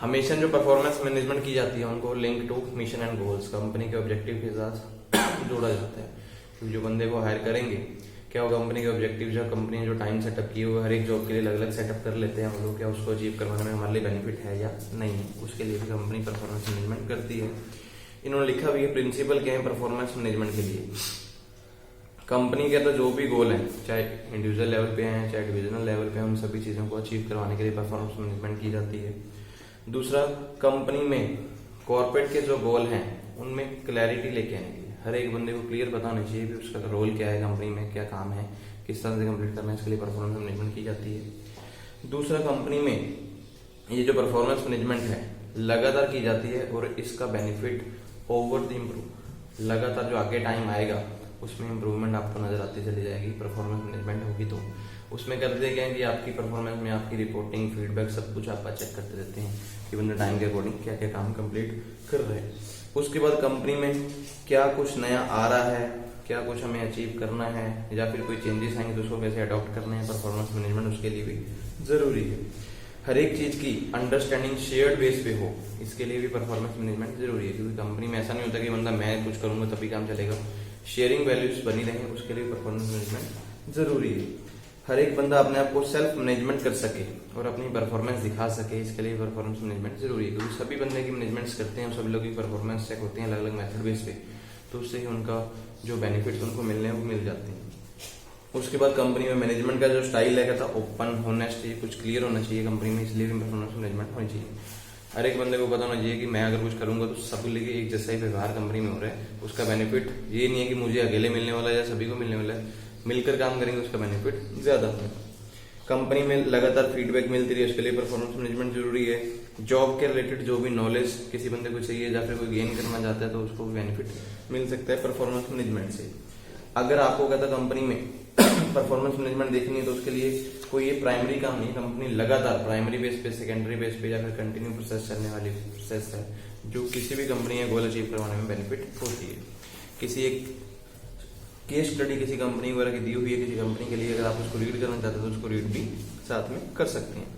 हमेशा जो परफॉर्मेंस मैनेजमेंट की जाती है उनको link to mission and goals, company के ऑब्जेक्टिव के साथ जोड़ा जाता है। क्योंकि जो बंदे को हायर करेंगे क्या वो कंपनी के ऑब्जेक्टिव जो कंपनी ने जो टाइम सेटअप किए हुए हर एक जॉब के लिए अलग अलग सेटअप कर लेते हैं हम लोग, क्या उसको अचीव करवाने में हमारे लिए बेनिफिट है या नहीं है, उसके लिए भी कंपनी परफॉर्मेंस मैनेजमेंट करती है। इन्होंने लिखा भी है प्रिंसिपल क्या है परफॉर्मेंस मैनेजमेंट के लिए। कंपनी के तो जो भी गोल है चाहे इंडिविजुअल लेवल पे हैं चाहे डिविजनल लेवल पे हैं, उन सभी चीजों को अचीव करवाने के लिए परफॉर्मेंस मैनेजमेंट की जाती है। दूसरा, कंपनी में कॉर्पोरेट के जो गोल हैं उनमें क्लैरिटी लेके आने के लिए हर एक बंदे को क्लियर पता होना चाहिए कि उसका रोल क्या है, कंपनी में क्या काम है, किस तरह से कंप्लीट करना है, इसके लिए परफॉर्मेंस मैनेजमेंट की जाती है। दूसरा, कंपनी में ये जो परफॉर्मेंस मैनेजमेंट है लगातार की जाती है और इसका बेनिफिट ओवर द इम्प्रूव, लगातार जो आगे टाइम आएगा उसमें इम्प्रूवमेंट आपको नजर आती चली जाएगी। परफॉर्मेंस मैनेजमेंट होगी तो उसमें करते क्या है कि आपकी परफॉर्मेंस में आपकी रिपोर्टिंग, फीडबैक सब कुछ आप चेक करते रहते हैं कि बंदे टाइम के अकॉर्डिंग क्या क्या काम कंप्लीट कर रहे हैं। उसके बाद कंपनी में क्या कुछ नया आ रहा है, क्या कुछ हमें अचीव करना है या फिर कोई चेंजेस आएंगे तो उसको कैसे अडॉप्ट करना है, परफॉर्मेंस मैनेजमेंट उसके लिए भी जरूरी है। हर एक चीज की अंडरस्टैंडिंग शेयर्ड बेस पे हो, इसके लिए भी परफॉर्मेंस मैनेजमेंट जरूरी है। क्योंकि कंपनी में ऐसा नहीं होता कि बंदा मैं कुछ करूंगा तभी काम चलेगा, शेयरिंग वैल्यूज बनी रहे, उसके लिए परफॉर्मेंस मैनेजमेंट जरूरी है। हर एक बंदा अपने आप को सेल्फ मैनेजमेंट कर सके और अपनी परफॉर्मेंस दिखा सके, इसके लिए परफॉर्मेंस मैनेजमेंट जरूरी है। क्योंकि सभी बंदे की मैनेजमेंट्स करते हैं, सभी लोग की परफॉर्मेंस चेक होते हैं अलग अलग मेथड बेस पे, तो उससे ही उनका जो बेनिफिट उनको मिलने हैं वो मिल जाते हैं। उसके बाद कंपनी में मैनेजमेंट का जो स्टाइल है कहता ओपन होना चाहिए, कुछ क्लियर होना चाहिए कंपनी में, इसलिए भी परफॉर्मेंस मैनेजमेंट होनी चाहिए। हर एक बंदे को पता होना चाहिए कि मैं अगर कुछ करूंगा तो सबके लिए एक जैसा ही व्यवहार कंपनी में हो रहा है, उसका बेनिफिट ये नहीं है कि मुझे अकेले मिलने वाला है या सभी को मिलने वाला है, मिलकर काम करेंगे उसका बेनिफिट ज्यादा होगा। कंपनी में लगातार फीडबैक मिलती रही, उसके लिए परफॉर्मेंस मैनेजमेंट जरूरी है। जॉब के रिलेटेड जो भी नॉलेज किसी बंदे को चाहिए या फिर कोई गेन करना चाहता है तो उसको बेनिफिट मिल सकता है परफॉर्मेंस मैनेजमेंट से। अगर आपको कहता कंपनी में परफॉर्मेंस मैनेजमेंट देखनी है तो उसके लिए कोई ये प्राइमरी काम नहीं, कंपनी लगातार प्राइमरी बेस पे, सेकेंडरी बेस पे या फिर कंटिन्यू प्रोसेस चलने वाली प्रोसेस है जो किसी भी कंपनी का गोल अचीव करवाने में बेनिफिट होती है। किसी एक केस स्टडी किसी कंपनी वगैरह की दी हुई है किसी कंपनी के लिए, अगर आप उसको रीड करना चाहते हो तो उसको रीड भी साथ में कर सकते हैं।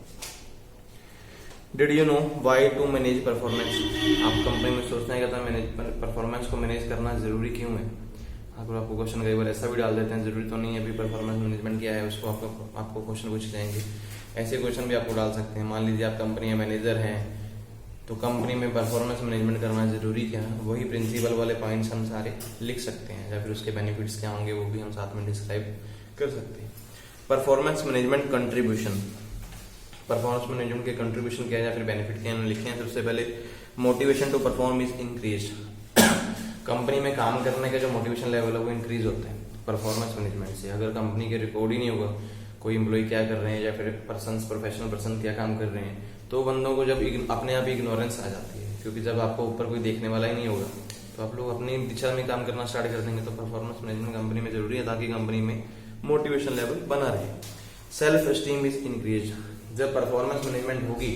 Did you know why to manage performance? आप कंपनी में सोचना है कि परफॉर्मेंस को मैनेज करना जरूरी क्यों है। अगर आपको क्वेश्चन कई बार ऐसा भी डाल देते हैं जरूरी तो नहीं है, अभी परफॉर्मेंस मैनेजमेंट क्या है उसको आपको क्वेश्चन पूछ जाएंगे ऐसे क्वेश्चन भी आपको डाल सकते हैं। मान लीजिए आप कंपनी में मैनेजर हैं तो कंपनी में परफॉर्मेंस मैनेजमेंट करना जरूरी क्या है, वही प्रिंसिपल वाले पॉइंट्स हम सारे लिख सकते हैं, या फिर उसके बेनिफिट्स क्या होंगे वो भी हम साथ में डिस्क्राइब कर सकते हैं। Performance management contribution, performance management के कंट्रीब्यूशन क्या है या फिर बेनिफिट क्या है लिखे हैं। सबसे पहले motivation to perform is increase, company में काम करने का जो मोटिवेशन लेवल है वो इंक्रीज होता है परफॉर्मेंस मैनेजमेंट से। अगर कंपनी के रिकॉर्ड ही नहीं होगा कोई एम्प्लॉय क्या कर रहे हैं या फिर प्रोफेशनल पर्सन क्या काम कर रहे हैं, तो बंदों को जब अपने आप इग्नोरेंस आ जाती है, क्योंकि जब आपको ऊपर कोई देखने वाला ही नहीं होगा तो आप लोग अपनी दिशा में काम करना स्टार्ट कर देंगे। तो परफॉर्मेंस मैनेजमेंट कंपनी में जरूरी है ताकि कंपनी में मोटिवेशन लेवल बना रहे। सेल्फ एस्टीम इज इंक्रीज, जब परफॉर्मेंस मैनेजमेंट होगी,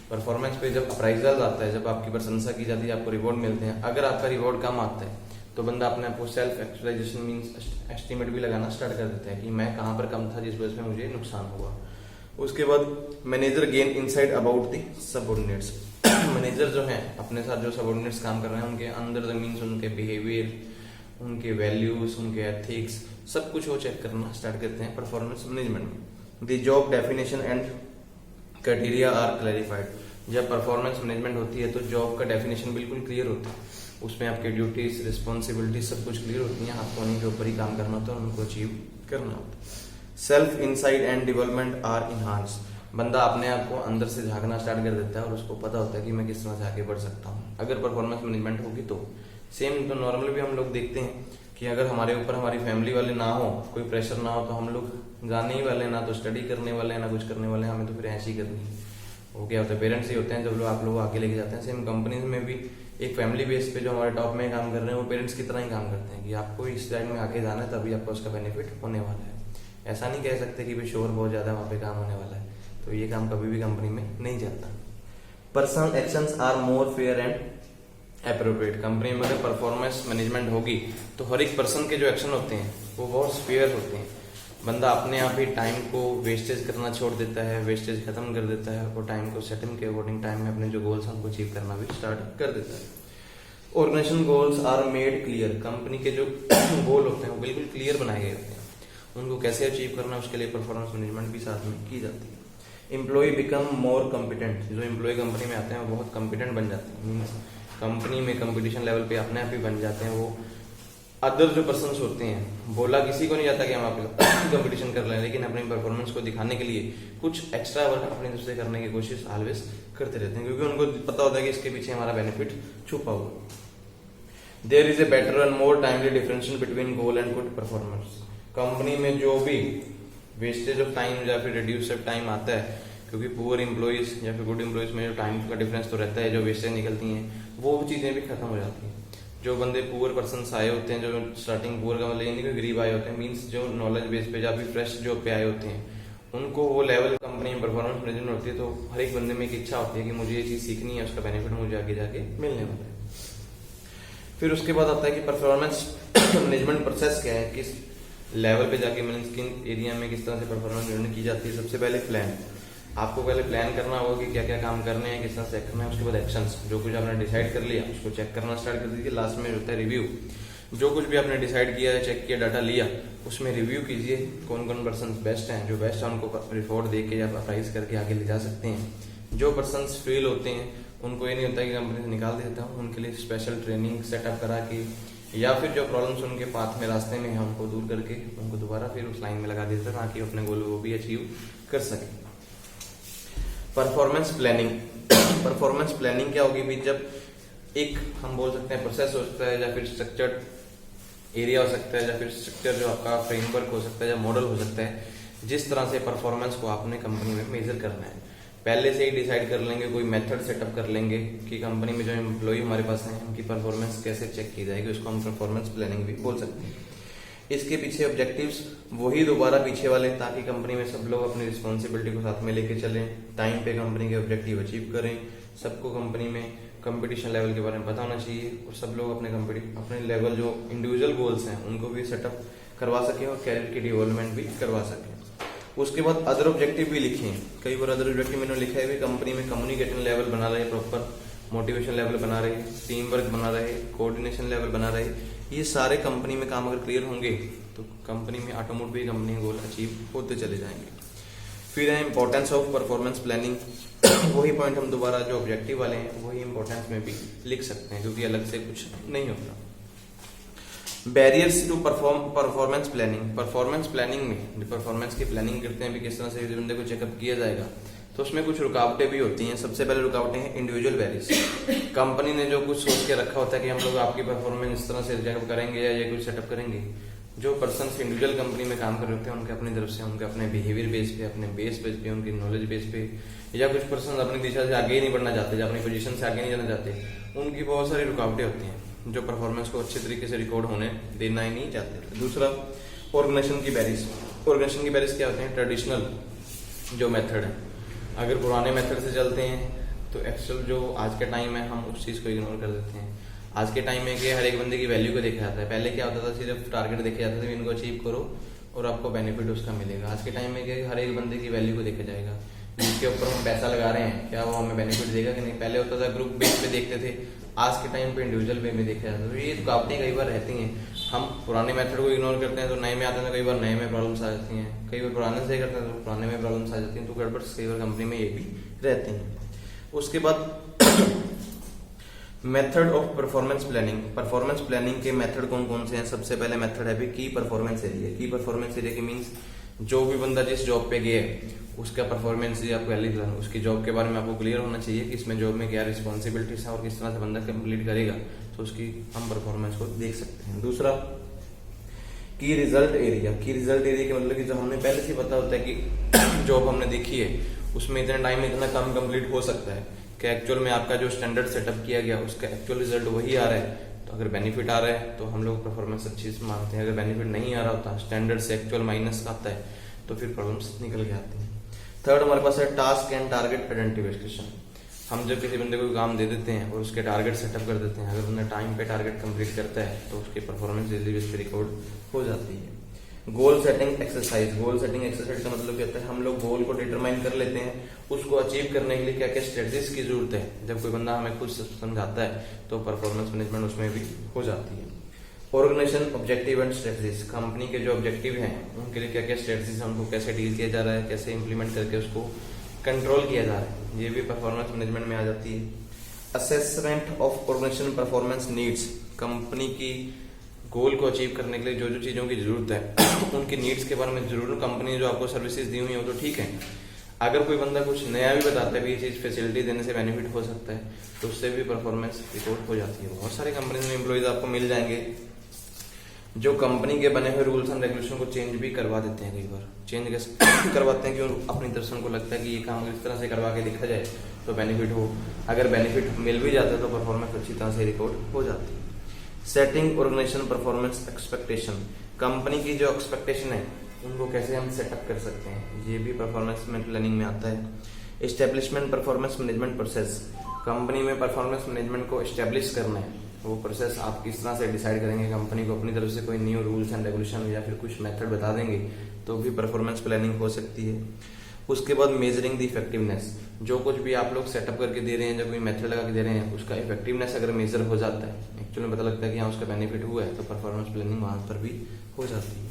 परफॉर्मेंस पे जब अप्राइजल आता है, जब आपकी प्रशंसा की जाती है, आपको रिवॉर्ड मिलते हैं, अगर आपका रिवॉर्ड कम आता है तो बंदा अपने आप को सेल्फ एक्चुअलाइजेशन मींस एस्टीमेट भी लगाना स्टार्ट कर देता है कि मैं कहाँ पर कम था जिस वजह से मुझे नुकसान हुआ। उसके बाद manager gain insight about the subordinates, manager जो है अपने साथ जो सबऑर्डिनेट्स काम कर रहे हैं उनके अंदर मींस उनके बिहेवियर, उनके वैल्यूज, उनके एथिक्स, सब कुछ वो चेक करना स्टार्ट करते हैं परफॉर्मेंस मैनेजमेंट में। The job definition and criteria are clarified, जब परफॉर्मेंस मैनेजमेंट होती है तो जॉब का डेफिनेशन बिल्कुल क्लियर होता है, उसमें आपके ड्यूटीज, रिस्पॉन्सिबिलिटी सब कुछ क्लियर होती है, आपको उन्हीं के ऊपर ही काम करना होता है, उनको अचीव करना होता है। Self insight and development are enhance, बंदा अपने आप को अंदर से झांकना स्टार्ट कर देता है और उसको पता होता है कि मैं किस तरह से आगे बढ़ सकता हूँ अगर परफॉर्मेंस मैनेजमेंट होगी तो। सेम तो नॉर्मली भी हम लोग देखते हैं कि अगर हमारे ऊपर हमारी फैमिली वाले ना हो, कोई प्रेशर ना हो, तो हम लोग जाने ही वाले, ना तो स्टडी करने वाले ना कुछ करने वाले, हमें तो फिर ऐसे ही करनी है। वो क्या होता है, पेरेंट्स ही होते हैं जब लोग आप लोग आगे लेके जाते हैं। सेम कंपनीज में भी एक फैमिली बेस पे जो हमारे टॉप में काम कर रहे हैं वो पेरेंट्स की तरह ही काम करते हैं कि आपको इस लाइन में आगे जाना है तभी आपको उसका बेनिफिट होने वाला है। ऐसा नहीं कह सकते कि भाई शोर बहुत ज्यादा वहाँ पे काम होने वाला है, तो ये काम कभी भी कंपनी में नहीं जाता। Personal actions are more fair and appropriate, company में अगर परफॉर्मेंस मैनेजमेंट होगी तो हर एक पर्सन के जो एक्शन होते हैं वो बहुत फेयर होते हैं। बंदा अपने आप ही टाइम को वेस्टेज करना छोड़ देता है, वेस्टेज खत्म कर देता है और टाइम को सेटिंग के अकॉर्डिंग टाइम में अपने जो गोल्स हैं उनको अचीव करना भी स्टार्ट कर देता है। Organisation goals are made clear, company के जो गोल होते हैं वो बिल्कुल क्लियर बनाए गए होते हैं, उनको कैसे अचीव करना है उसके लिए परफॉर्मेंस मैनेजमेंट भी साथ में की जाती है। एम्प्लॉय बिकम मोर कॉम्पिटेंट, जो एम्प्लॉय कंपनी में आते हैं वो बहुत कॉम्पिटेंट बन जाते हैं, मीन्स कंपनी में कंपटीशन लेवल पे अपने आप ही बन जाते हैं। वो अदर जो पर्सन होते हैं, बोला किसी को नहीं जाता कि हम आप कंपटीशन कर रहे हैं, लेकिन अपनी परफॉर्मेंस को दिखाने के लिए कुछ एक्स्ट्रा वर्क अपने दूसरे करने की कोशिश ऑलवेज करते रहते हैं, क्योंकि उनको पता होता है कि इसके पीछे हमारा बेनिफिट छुपा हुआ। There is a better and more timely differentiation between goal and good performance, company में जो भी वेस्टेज ऑफ टाइम या फिर रिड्यूस ऑफ टाइम आता है, क्योंकि पुअर एम्प्लॉइज या फिर गुड एम्प्लॉइज में जो टाइम का डिफरेंस तो रहता है, जो वेस्टेज निकलती हैं वो चीजें भी खत्म हो जाती हैं। जो बंदे पुअर पर्सन आए होते हैं, जो स्टार्टिंग पुअर का मतलब ये नहीं कि गरीब आए होते हैं, मीन्स जो नॉलेज बेस पे या फिर फ्रेश जॉब पे आए होते हैं, उनको वो लेवल कंपनी में परफॉर्मेंस मैनेजमेंट होती है, तो हर एक बंदे में एक इच्छा होती है कि मुझे ये चीज सीखनी है, उसका बेनिफिट मुझे आगे जाके मिलने वाला है। फिर उसके बाद आता है कि परफॉर्मेंस मैनेजमेंट प्रोसेस क्या है, किस लेवल पे जाके मीन्स किन एरिया में किस तरह से परफॉर्मेंस मैनेजमेंट की जाती है। सबसे पहले प्लान, आपको पहले प्लान करना होगा कि क्या क्या काम करने हैं, किस तरह से करना है। उसके बाद एक्शंस, जो कुछ आपने डिसाइड कर लिया उसको चेक करना स्टार्ट कर दीजिए। लास्ट में होता है रिव्यू, जो कुछ भी आपने डिसाइड किया है, चेक किया, डाटा लिया, उसमें रिव्यू कीजिए कौन कौन पर्सन बेस्ट हैं, जो बेस्ट है उनको रिपोर्ट दे के या प्राइस करके आगे ले जा सकते हैं। जो पर्सन फेल होते हैं उनको ये नहीं होता कि कंपनी से निकाल देता हूँ, उनके लिए स्पेशल ट्रेनिंग सेटअप करा के या फिर जो प्रॉब्लम्स उनके पाथ में रास्ते में है उनको दूर करके उनको दोबारा फिर उस लाइन में लगा देता है ताकि अपने गोल वो भी अचीव कर सके। परफॉर्मेंस प्लानिंग, परफॉर्मेंस प्लानिंग क्या होगी भी, जब एक हम बोल सकते हैं प्रोसेस हो सकता है या फिर स्ट्रक्चर्ड एरिया हो सकता है या फिर स्ट्रक्चर जो आपका फ्रेमवर्क हो सकता है या मॉडल हो सकता है, जिस तरह से परफॉर्मेंस को आपने कंपनी में मेजर करना है। पहले से ही डिसाइड कर लेंगे, कोई मेथड सेटअप कर लेंगे कि कंपनी में जो एम्प्लॉय हमारे पास हैं उनकी परफॉर्मेंस कैसे चेक की जाएगी, उसको हम परफॉर्मेंस प्लानिंग भी बोल सकते हैं। इसके पीछे ऑब्जेक्टिव्स वही दोबारा पीछे वाले, ताकि कंपनी में सब लोग अपनी रिस्पॉन्सिबिलिटी को साथ में लेके चलें, टाइम पे कंपनी के ऑब्जेक्टिव अचीव करें, सबको कंपनी में कंपटीशन लेवल के बारे में पता होना चाहिए और सब लोग अपने लेवल जो इंडिविजुअल गोल्स हैं उनको भी सेटअप करवा सकें और कैरियर की डेवलपमेंट भी करवा सकें। उसके बाद अदर ऑब्जेक्टिव भी लिखें, कई बार अदर ऑब्जेक्टिव मैंने लिखा है भी, कंपनी में कम्युनिकेशन लेवल बना रहे, प्रॉपर मोटिवेशन लेवल बना रहे, टीम वर्क बना रहे, कोऑर्डिनेशन लेवल बना रहे, ये सारे कंपनी में काम अगर क्लियर होंगे तो कंपनी में ऑटोमेटिक कंपनी गोल अचीव होते चले जाएंगे। फिर है इंपॉर्टेंस ऑफ परफॉर्मेंस प्लानिंग। वही पॉइंट हम दोबारा जो ऑब्जेक्टिव वाले हैं वही इंपॉर्टेंस में भी लिख सकते हैं, क्योंकि अलग से कुछ नहीं होता। Barriers to performance planning. Performance planning में परफॉर्मेंस की प्लानिंग करते हैं भी किस तरह से बंदे को चेकअप किया जाएगा, तो उसमें कुछ रुकावटें भी होती हैं। सबसे पहले रुकावटें हैं इंडिविजुअल बैरियर्स। कंपनी ने जो कुछ सोच के रखा होता है कि हम लोग आपकी परफॉर्मेंस इस तरह से चेकअप करेंगे या ये कुछ सेटअप करेंगे, जो पर्सन इंडिविजुअल कंपनी में काम कर रहे होते हैं उनके अपनी तरफ से, उनके अपने बिहेवियर बेस पे, अपने बेस पे, उनकी नॉलेज बेस पे, या कुछ पर्सन अपनी दिशा से आगे ही नहीं बढ़ना चाहते, अपनी पोजीशन से आगे नहीं जाना चाहते, उनकी बहुत सारी रुकावटें होती हैं जो परफॉर्मेंस को अच्छे तरीके से रिकॉर्ड होने देना ही नहीं चाहते। दूसरा ऑर्गेनाइजेशन की बैरियर्स। ऑर्गेनाइजेशन की बैरियर्स क्या होते हैं? ट्रेडिशनल जो मेथड है, अगर पुराने मेथड से चलते हैं तो एक्चुअल जो आज का टाइम है हम उस चीज को इग्नोर कर देते हैं। आज के टाइम में कि हर एक बंदे की वैल्यू को देखा जाता है। पहले क्या होता था, सिर्फ टारगेट देखे जाते थे, इनको अचीव करो और आपको बेनिफिट उसका मिलेगा। आज के टाइम में कि हर एक बंदे की वैल्यू को देखा जाएगा, जिसके ऊपर हम पैसा लगा रहे हैं क्या वो हमें बेनिफिट देगा कि नहीं। पहले होता था ग्रुप बेस पे देखते थे, आज के टाइम पे इंडिविजुअल वे में देखा जाता है। तो ये रुकावटें कई बार रहती हैं। हम पुराने मेथड को इग्नोर करते हैं तो नए में आते हैं, तो कई बार नए में प्रॉब्लम्स आ जाती हैं। कई बार पुराने से करते हैं तो पुराने में प्रॉब्लम्स आ जाती हैं। तो गड़बड़ कई बार कंपनी में ये भी रहते हैं। उसके बाद method of performance planning. Performance planning के मेथड कौन कौन से हैं? सबसे पहले मेथड है भी की परफॉर्मेंस एरिया। की परफॉर्मेंस एरिया की मीन्स जो भी बंदा जिस जॉब पे गया है उसका परफॉर्मेंस या उसकी जॉब के बारे में आपको क्लियर होना चाहिए कि इसमें जॉब में क्या रिस्पॉन्सिबिलिटीज है और किस तरह से बंदा कंप्लीट करेगा, तो उसकी हम परफॉर्मेंस को देख सकते हैं। दूसरा की रिजल्ट एरिया। की रिजल्ट एरिया के मतलब कि जो हमें पहले से पता होता है कि जॉब हमने देखी है उसमें इतने टाइम में इतना काम कंप्लीट हो सकता है कि एक्चुअल में आपका जो स्टैंडर्ड सेटअप किया गया उसका एक्चुअल रिजल्ट वही आ रहा है। तो अगर बेनिफिट आ रहा है तो हम लोग परफॉर्मेंस अच्छी से मानते हैं। अगर बेनिफिट नहीं आ रहा होता, स्टैंडर्ड से एक्चुअल माइनस आता है, तो फिर प्रॉब्लम्स निकल के आती हैं। थर्ड हमारे पास है टास्क एंड टारगेट आइडेंटिफिकेशन। हम जब किसी बंदे को काम दे देते हैं और उसके टारगेट सेटअप कर देते हैं, अगर बंदा टाइम पे टारगेट कंप्लीट करता है तो उसकी परफॉर्मेंस डेली बेस पे रिकॉर्ड हो जाती है। Goal setting exercise. Goal setting exercise का मतलब क्या होता है? हम लोग गोल को डिटरमाइन कर लेते हैं, उसको अचीव करने के लिए क्या क्या स्ट्रेटेजीज की जरूरत है। जब कोई बंदा हमें खुद समझाता है तो परफॉर्मेंस मैनेजमेंट उसमें भी हो जाती है। Organisation objective and strategies. Company के जो ऑब्जेक्टिव हैं उनके लिए क्या क्या स्ट्रेटेजीज, हमको कैसे डील किया जा रहा है, कैसे इंप्लीमेंट करके उसको कंट्रोल किया जा रहा है, ये भी परफॉर्मेंस मैनेजमेंट में आ जाती है। Assessment of organisation performance needs. Company की गोल को अचीव करने के लिए जो जो चीजों की जरूरत है उनकी नीड्स के बारे में जरूर कंपनी ने जो आपको सर्विसेज दी हुई है वो तो ठीक है। अगर कोई बंदा कुछ नया भी बताता है कि ये चीज फैसिलिटी देने से बेनिफिट हो सकता है तो उससे भी परफॉर्मेंस रिकॉर्ड हो जाती है। बहुत सारे कंपनी में एम्प्लॉइज आपको मिल जाएंगे जो कंपनी के बने हुए रूल्स एंड रेगुलेशन को चेंज भी करवा देते हैं। कई बार चेंज कैसे करवाते हैं कि अपनी तरफ से उनको लगता है कि ये काम इस तरह से करवा के दिखा जाए तो बेनिफिट हो। अगर बेनिफिट मिल भी जाता है तो परफॉर्मेंस अच्छी तरह से रिकॉर्ड हो जाती है। Setting organisation performance expectation. Company की जो एक्सपेक्टेशन है उनको कैसे हम सेटअप कर सकते हैं, ये भी परफॉर्मेंस प्लानिंग में आता है। Establishment performance management process. Company में परफॉर्मेंस मैनेजमेंट को एस्टेब्लिश करना है, वो प्रोसेस आप किस तरह से डिसाइड करेंगे। कंपनी को अपनी तरफ से कोई न्यू रूल्स एंड रेगुलेशन या फिर कुछ मेथड बता देंगे तो भी परफॉर्मेंस प्लानिंग हो सकती है। उसके बाद मेजरिंग द इफेक्टिवनेस। जो कुछ भी आप लोग सेटअप करके दे रहे हैं, जो कोई मेथड लगा के दे रहे हैं, उसका इफेक्टिवनेस अगर मेजर हो जाता है, एक्चुअली पता लगता है कि हाँ उसका बेनिफिट हुआ है, तो परफॉर्मेंस प्लानिंग वहां पर भी हो जाती है।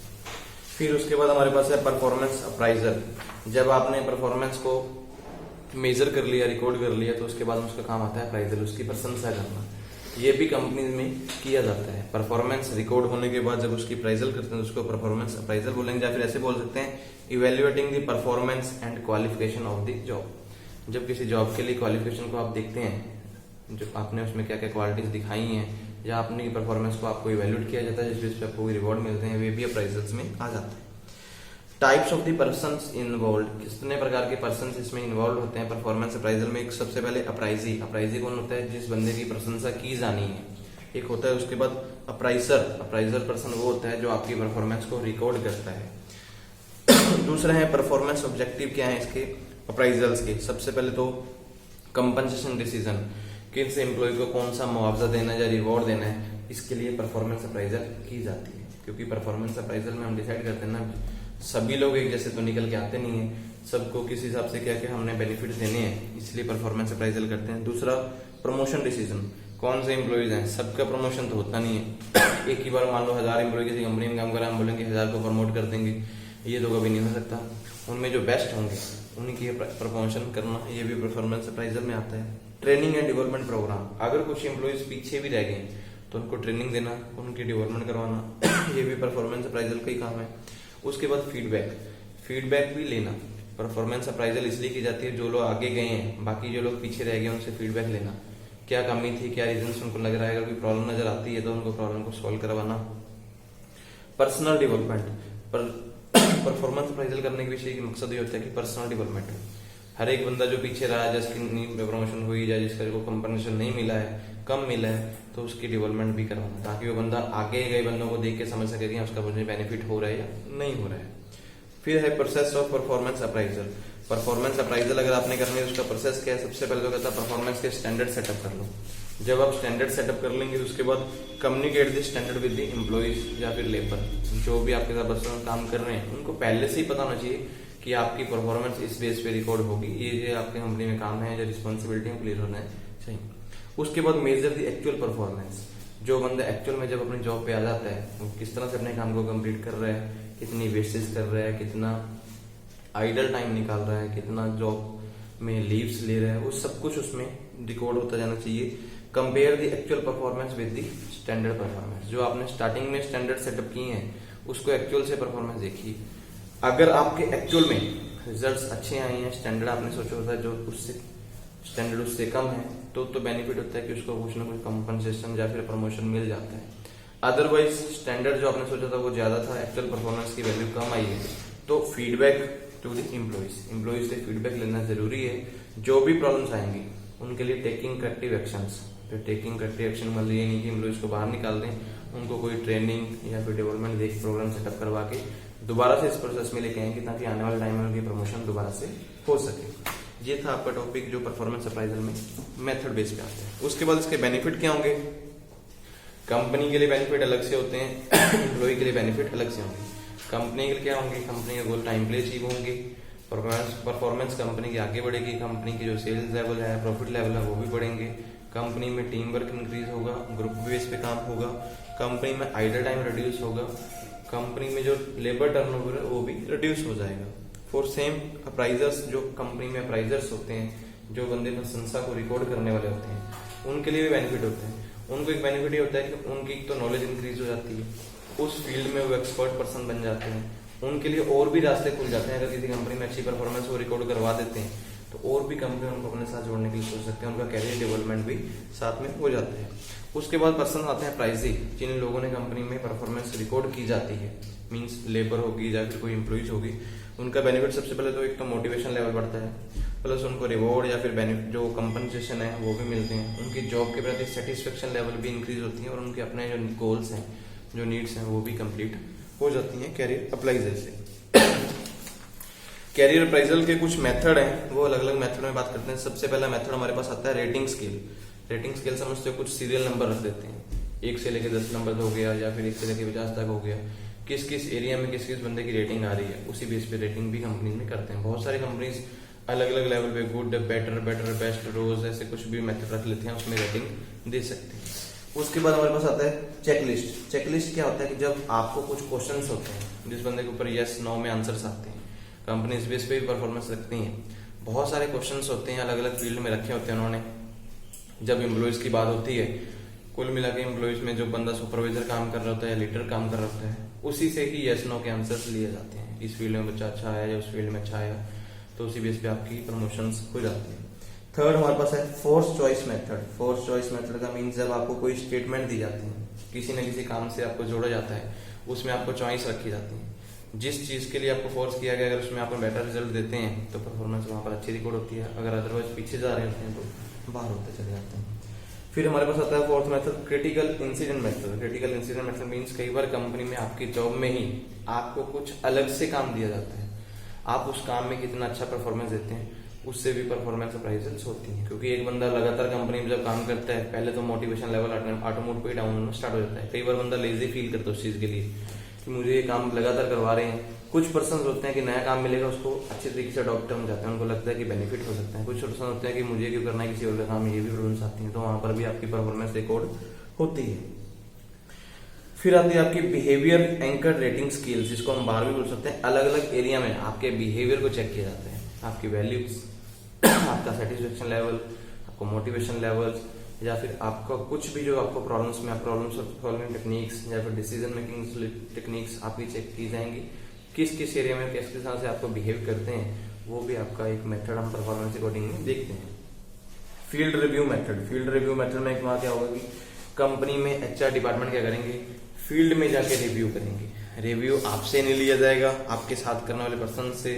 फिर उसके बाद हमारे पास है परफॉर्मेंस अप्राइजल। जब आपने परफॉर्मेंस को मेजर कर लिया, रिकॉर्ड कर लिया, तो उसके बाद उसका काम आता है अप्राइजल, उसकी प्रशंसा करना। ये भी कंपनी में किया जाता है। परफॉर्मेंस रिकॉर्ड होने के बाद जब उसकी अप्राइजल करते हैं तो उसको परफॉर्मेंस अप्राइजल बोलेंगे, या फिर ऐसे बोल सकते हैं evaluating the performance and qualification of the job. जब किसी जॉब के लिए क्वालिफिकेशन को आप देखते हैं, जो आपने उसमें क्या क्या क्वालिटीज दिखाई हैं या अपनी परफॉर्मेंस को आपको इवेल्युएट किया जाता है, जिस बेस पे आपको रिवॉर्ड मिलते हैं, वे भी अप्राइजल्स में आ जाते हैं। Types of the persons involve. कितने प्रकार के पर्सन्स इसमें इन्वॉल्व होते हैं परफॉर्मेंस अप्राइजल में? एक सबसे पहले अप्राइजी। अप्राइजी कौन होता है? जिस बंदे की प्रशंसा की जानी है, एक होता है। उसके बाद अप्राइजर। अप्राइजर पर्सन वो होता है जो आपकी परफॉर्मेंस को रिकॉर्ड करता है। दूसरा है परफॉर्मेंस ऑब्जेक्टिव। क्या है इसके अप्राइजल्स के? सबसे पहले तो कंपनसेशन डिसीजन, किस एम्प्लॉय को कौन सा मुआवजा देना है या रिवॉर्ड देना है, इसके लिए परफॉर्मेंस अप्राइजल की जाती है। क्योंकि परफॉर्मेंस अप्राइजल में हम डिसाइड करते हैं ना, सभी लोग एक जैसे तो निकल के आते नहीं है, सबको किस हिसाब से क्या क्या हमने बेनिफिट देने हैं, इसलिए परफॉर्मेंस अप्राइजल करते हैं। दूसरा प्रमोशन डिसीजन। कौन से एम्प्लॉयज हैं, सबका प्रमोशन तो होता नहीं है। एक ही बार मान लो 1000 एम्प्लॉय किसी कंपनी में काम कर रहा है, हम बोलेंगे 1000 को प्रमोट कर देंगे, ये तो कभी नहीं हो सकता। उनमें जो बेस्ट होंगे उन्हीं की प्रमोशन करना, ये भी परफॉर्मेंस अप्राइजल में आता है। ट्रेनिंग एंड डेवलपमेंट प्रोग्राम, अगर कुछ एम्प्लॉयज पीछे भी रह गए तो उनको ट्रेनिंग देना, उनकी डेवलपमेंट करवाना, ये भी परफॉर्मेंस अप्राइजल का ही काम है। उसके बाद फीडबैक भी लेना। परफॉर्मेंस अप्राइजल इसलिए की जाती है जो लोग आगे गए हैं, बाकी जो लोग पीछे रह गए उनसे फीडबैक लेना, क्या कमी थी, क्या रीजन उनको लग रहा है, अगर कोई प्रॉब्लम नजर आती है तो उनको प्रॉब्लम को सॉल्व करवाना। पर्सनल डेवलपमेंट, परफॉर्मेंस अप्राइजल करने के विषय मकसद ये होता है कि पर्सनल डेवलपमेंट हो। हर एक बंदा जो पीछे रहा है, जिसकी प्रमोशन हुई या जिसका को कंपनसेशन नहीं मिला है, कम मिला है, तो उसकी डेवलपमेंट भी करवाना, ताकि वो बंदा आगे गए बंदों को देख के समझ सके कि उसका मुझे बेनिफिट हो रहा है या नहीं हो रहा है। फिर है process of performance appraisal. Performance appraisal अगर आपने करनी है उसका प्रोसेस क्या है? सबसे पहले तो कहता है परफॉर्मेंस के स्टैंडर्ड सेटअप कर लो। जब आप स्टैंडर्ड सेटअप कर लेंगे उसके बाद communicate the standard with the employees या फिर लेबर, जो भी आपके साथ पर्सनल काम कर रहे हैं उनको पहले से ही पता होना चाहिए कि आपकी परफॉर्मेंस इस बेस पे रिकॉर्ड होगी, ये आपके कंपनी में काम है, जो रिस्पॉन्सिबिलिटी है क्लियर होना चाहिए। उसके बाद मेजर द एक्चुअल परफॉर्मेंस, जो बंदा एक्चुअल में जब अपनी जॉब पे आ जाता है वो किस तरह से अपने काम को कंप्लीट कर रहा है, कितनी वेस्टेज कर रहा है, कितना आइडल टाइम निकाल रहा है, कितना जॉब में लीव्स ले रहा है, वो सब कुछ उसमें रिकॉर्ड होता जाना चाहिए। Compare the actual performance with the standard performance, जो आपने स्टार्टिंग में स्टैंडर्ड सेटअप किए हैं उसको एक्चुअल से परफॉर्मेंस देखिए। अगर आपके एक्चुअल में रिजल्ट्स अच्छे आए हैं, स्टैंडर्ड आपने सोचा होता है जो उससे स्टैंडर्ड उससे कम है, तो बेनिफिट होता है कि उसको कुछ ना कुछ कंपनसेशन या फिर प्रमोशन मिल जाता है। अदरवाइज स्टैंडर्ड जो आपने सोचा था वो ज्यादा था, एक्चुअल परफॉर्मेंस की वैल्यू कम आई है, तो फीडबैक टू द एम्प्लॉइज से फीडबैक लेना जरूरी है। जो भी प्रॉब्लम्स आएंगी उनके लिए टेकिंग करेक्टिव एक्शंस, तो टेकिंग करेक्टिव एक्शन मतलब ये नहीं कि एम्प्लॉइज को बाहर निकाल दें, उनको कोई ट्रेनिंग या फिर डेवलपमेंट देख प्रोग्राम सेटअप करवा के दोबारा से इस प्रोसेस में लेके आएंगे, ताकि आने वाले टाइम में उनकी प्रमोशन दोबारा से हो सके। ये था आपका टॉपिक जो परफॉर्मेंस अप्राइजल में मेथड बेस पे आता है। उसके बाद इसके बेनिफिट क्या होंगे? कंपनी के लिए बेनिफिट अलग से होते हैं, एम्प्लॉय के लिए बेनिफिट अलग से होंगे। कंपनी के लिए क्या होंगे? कंपनी के गोल टाइम पे अचीव होंगे, परफॉर्मेंस कंपनी की आगे बढ़ेगी, कंपनी की जो सेल्स लेवल है, प्रॉफिट लेवल है वो भी बढ़ेंगे, कंपनी में टीम वर्क इंक्रीज होगा, ग्रुप बेस पे काम होगा, कंपनी में आइडल टाइम रिड्यूस होगा, कंपनी में जो लेबर टर्नओवर है वो भी रिड्यूस हो जाएगा। फॉर सेम अप्राइजर्स, जो कंपनी में अप्राइजर्स होते हैं, जो बंदे प्रशंसा को रिकॉर्ड करने वाले होते हैं, उनके लिए भी बेनिफिट होते हैं। उनको एक बेनिफिट ये होता है कि उनकी तो नॉलेज इंक्रीज हो जाती है, उस फील्ड में वो एक्सपर्ट पर्सन बन जाते हैं, उनके लिए और भी रास्ते खुल जाते हैं। अगर किसी कंपनी में अच्छी परफॉर्मेंस वो रिकॉर्ड करवा देते हैं तो और भी कंपनी उनको अपने साथ जोड़ने के लिए सोच सकते हैं, उनका कैरियर डेवलपमेंट भी साथ में हो जाता है। उसके बाद पर्सन आते हैं प्राइजी, जिन लोगों ने कंपनी में परफॉर्मेंस रिकॉर्ड की जाती है, मींस लेबर होगी या फिर कोई एम्प्लॉइज होगी, उनका बेनिफिट सबसे पहले तो एक तो मोटिवेशन लेवल बढ़ता है, प्लस उनको रिवॉर्ड या फिर बेनिफिट जो कंपनसेशन है वो भी मिलते हैं, उनकी जॉब के प्रति सेटिस्फेक्शन लेवल भी इंक्रीज होती है और उनके अपने जो गोल्स हैं, जो नीड्स हैं वो भी कंप्लीट हो जाती हैं कैरियर अप्राइजल से। कैरियर अप्राइजल के कुछ मेथड हैं, वो अलग अलग मेथड में बात करते हैं। सबसे पहला मेथड हमारे पास आता है रेटिंग स्केल। रेटिंग स्केल समझते हो, कुछ सीरियल नंबर रख देते हैं, 1 से लेकर 10 नंबर हो गया या फिर 1 से लेकर 50 तक हो गया, किस किस एरिया में किस किस बंदे की रेटिंग आ रही है, उसी बेस पे रेटिंग भी कंपनी में करते हैं। बहुत सारी कंपनीज अलग अलग लेवल पे गुड, बेटर, बेस्ट, रोज, ऐसे कुछ भी मेथड रख लेते हैं, उसमें रेटिंग दे सकते हैं। उसके बाद हमारे पास आता है चेकलिस्ट। चेकलिस्ट क्या होता है कि जब आपको कुछ क्वेश्चंस होते हैं जिस बंदे के ऊपर यस नो में आंसर्स आते हैं, कंपनी इस बेस पे भी परफॉर्मेंस रखती है। बहुत सारे क्वेश्चंस होते हैं, अलग अलग फील्ड में रखे होते हैं उन्होंने। जब एम्प्लॉइज की बात होती है, कुल मिला के एम्प्लॉइज में जो बंदा सुपरवाइजर काम कर रहा होता है, लीडर काम कर रहा होता है, उसी से ही यस नो के आंसर्स लिए जाते हैं। इस फील्ड में बच्चा अच्छा आया या उस फील्ड में अच्छा आया, तो उसी बेस पे आपकी प्रमोशंस हो जाती है। थर्ड हमारे पास है force choice method. Force choice method का मीन्स जब आपको कोई स्टेटमेंट दी जाती है, किसी न किसी काम से आपको जोड़ा जाता है, उसमें आपको चॉइस रखी जाती है, जिस चीज के लिए आपको फोर्स किया गया, अगर उसमें आप बेटर रिजल्ट देते हैं तो परफॉर्मेंस वहां पर अच्छी रिकॉर्ड होती है, अगर अदरवाइज पीछे जा रहे होते हैं तो बाहर होते चले जाते हैं। फिर हमारे पास आता है fourth method critical incident method. Critical incident method means कई बार कंपनी में आपकी जॉब में ही आपको कुछ अलग से काम दिया जाता है, आप उस काम में कितना अच्छा परफॉर्मेंस देते हैं, उससे भी परफॉर्मेंस अप्राइजल्स होती है। क्योंकि एक बंदा लगातार कंपनी में जब काम करता है, पहले तो मोटिवेशन लेवल ऑटोमोट पे डाउन होना स्टार्ट हो जाता है। कई बार बंदा लेजी फील करता है उस चीज के लिए कि मुझे ये काम लगातार करवा रहे हैं। कुछ पर्सन होते हैं कि नया काम मिलेगा उसको अच्छे तरीके से अडॉप्ट करना चाहते हैं, उनको लगता है कि बेनिफिट हो सकता है। कुछ पर्सन होते हैं कि मुझे क्यों करना है, किसी और का काम, ये भी प्रॉब्लम्स आती हैं, तो वहां पर भी आपकी परफॉर्मेंस रिकॉर्ड होती है। फिर आती है आपकी बिहेवियर एंकर रेटिंग स्किल्स, जिसको हम 12वीं बोल सकते हैं। अलग अलग एरिया में आपके बिहेवियर को चेक किए जाते हैं, आपकी वैल्यूज, आपका सेटिस्फेक्शन लेवल, आपको मोटिवेशन लेवल, या फिर आपका कुछ भी जो आपको प्रॉब्लम्स में प्रॉब्लम सॉल्विंग टेक्निक्स या फिर डिसीजन मेकिंग टेक्निक्स आपकी चेक की जाएंगी। किस किस एरिया में किस तरह से आपको बिहेव करते हैं, वो भी आपका एक मेथड हम परफॉर्मेंस अकॉर्डिंग में देखते हैं। Field review method, field review method में वहां क्या होगा कि कंपनी में एचआर डिपार्टमेंट क्या करेंगे, फील्ड में जाके रिव्यू करेंगे। रिव्यू आपसे नहीं लिया जाएगा, आपके साथ करने वाले पर्सन से,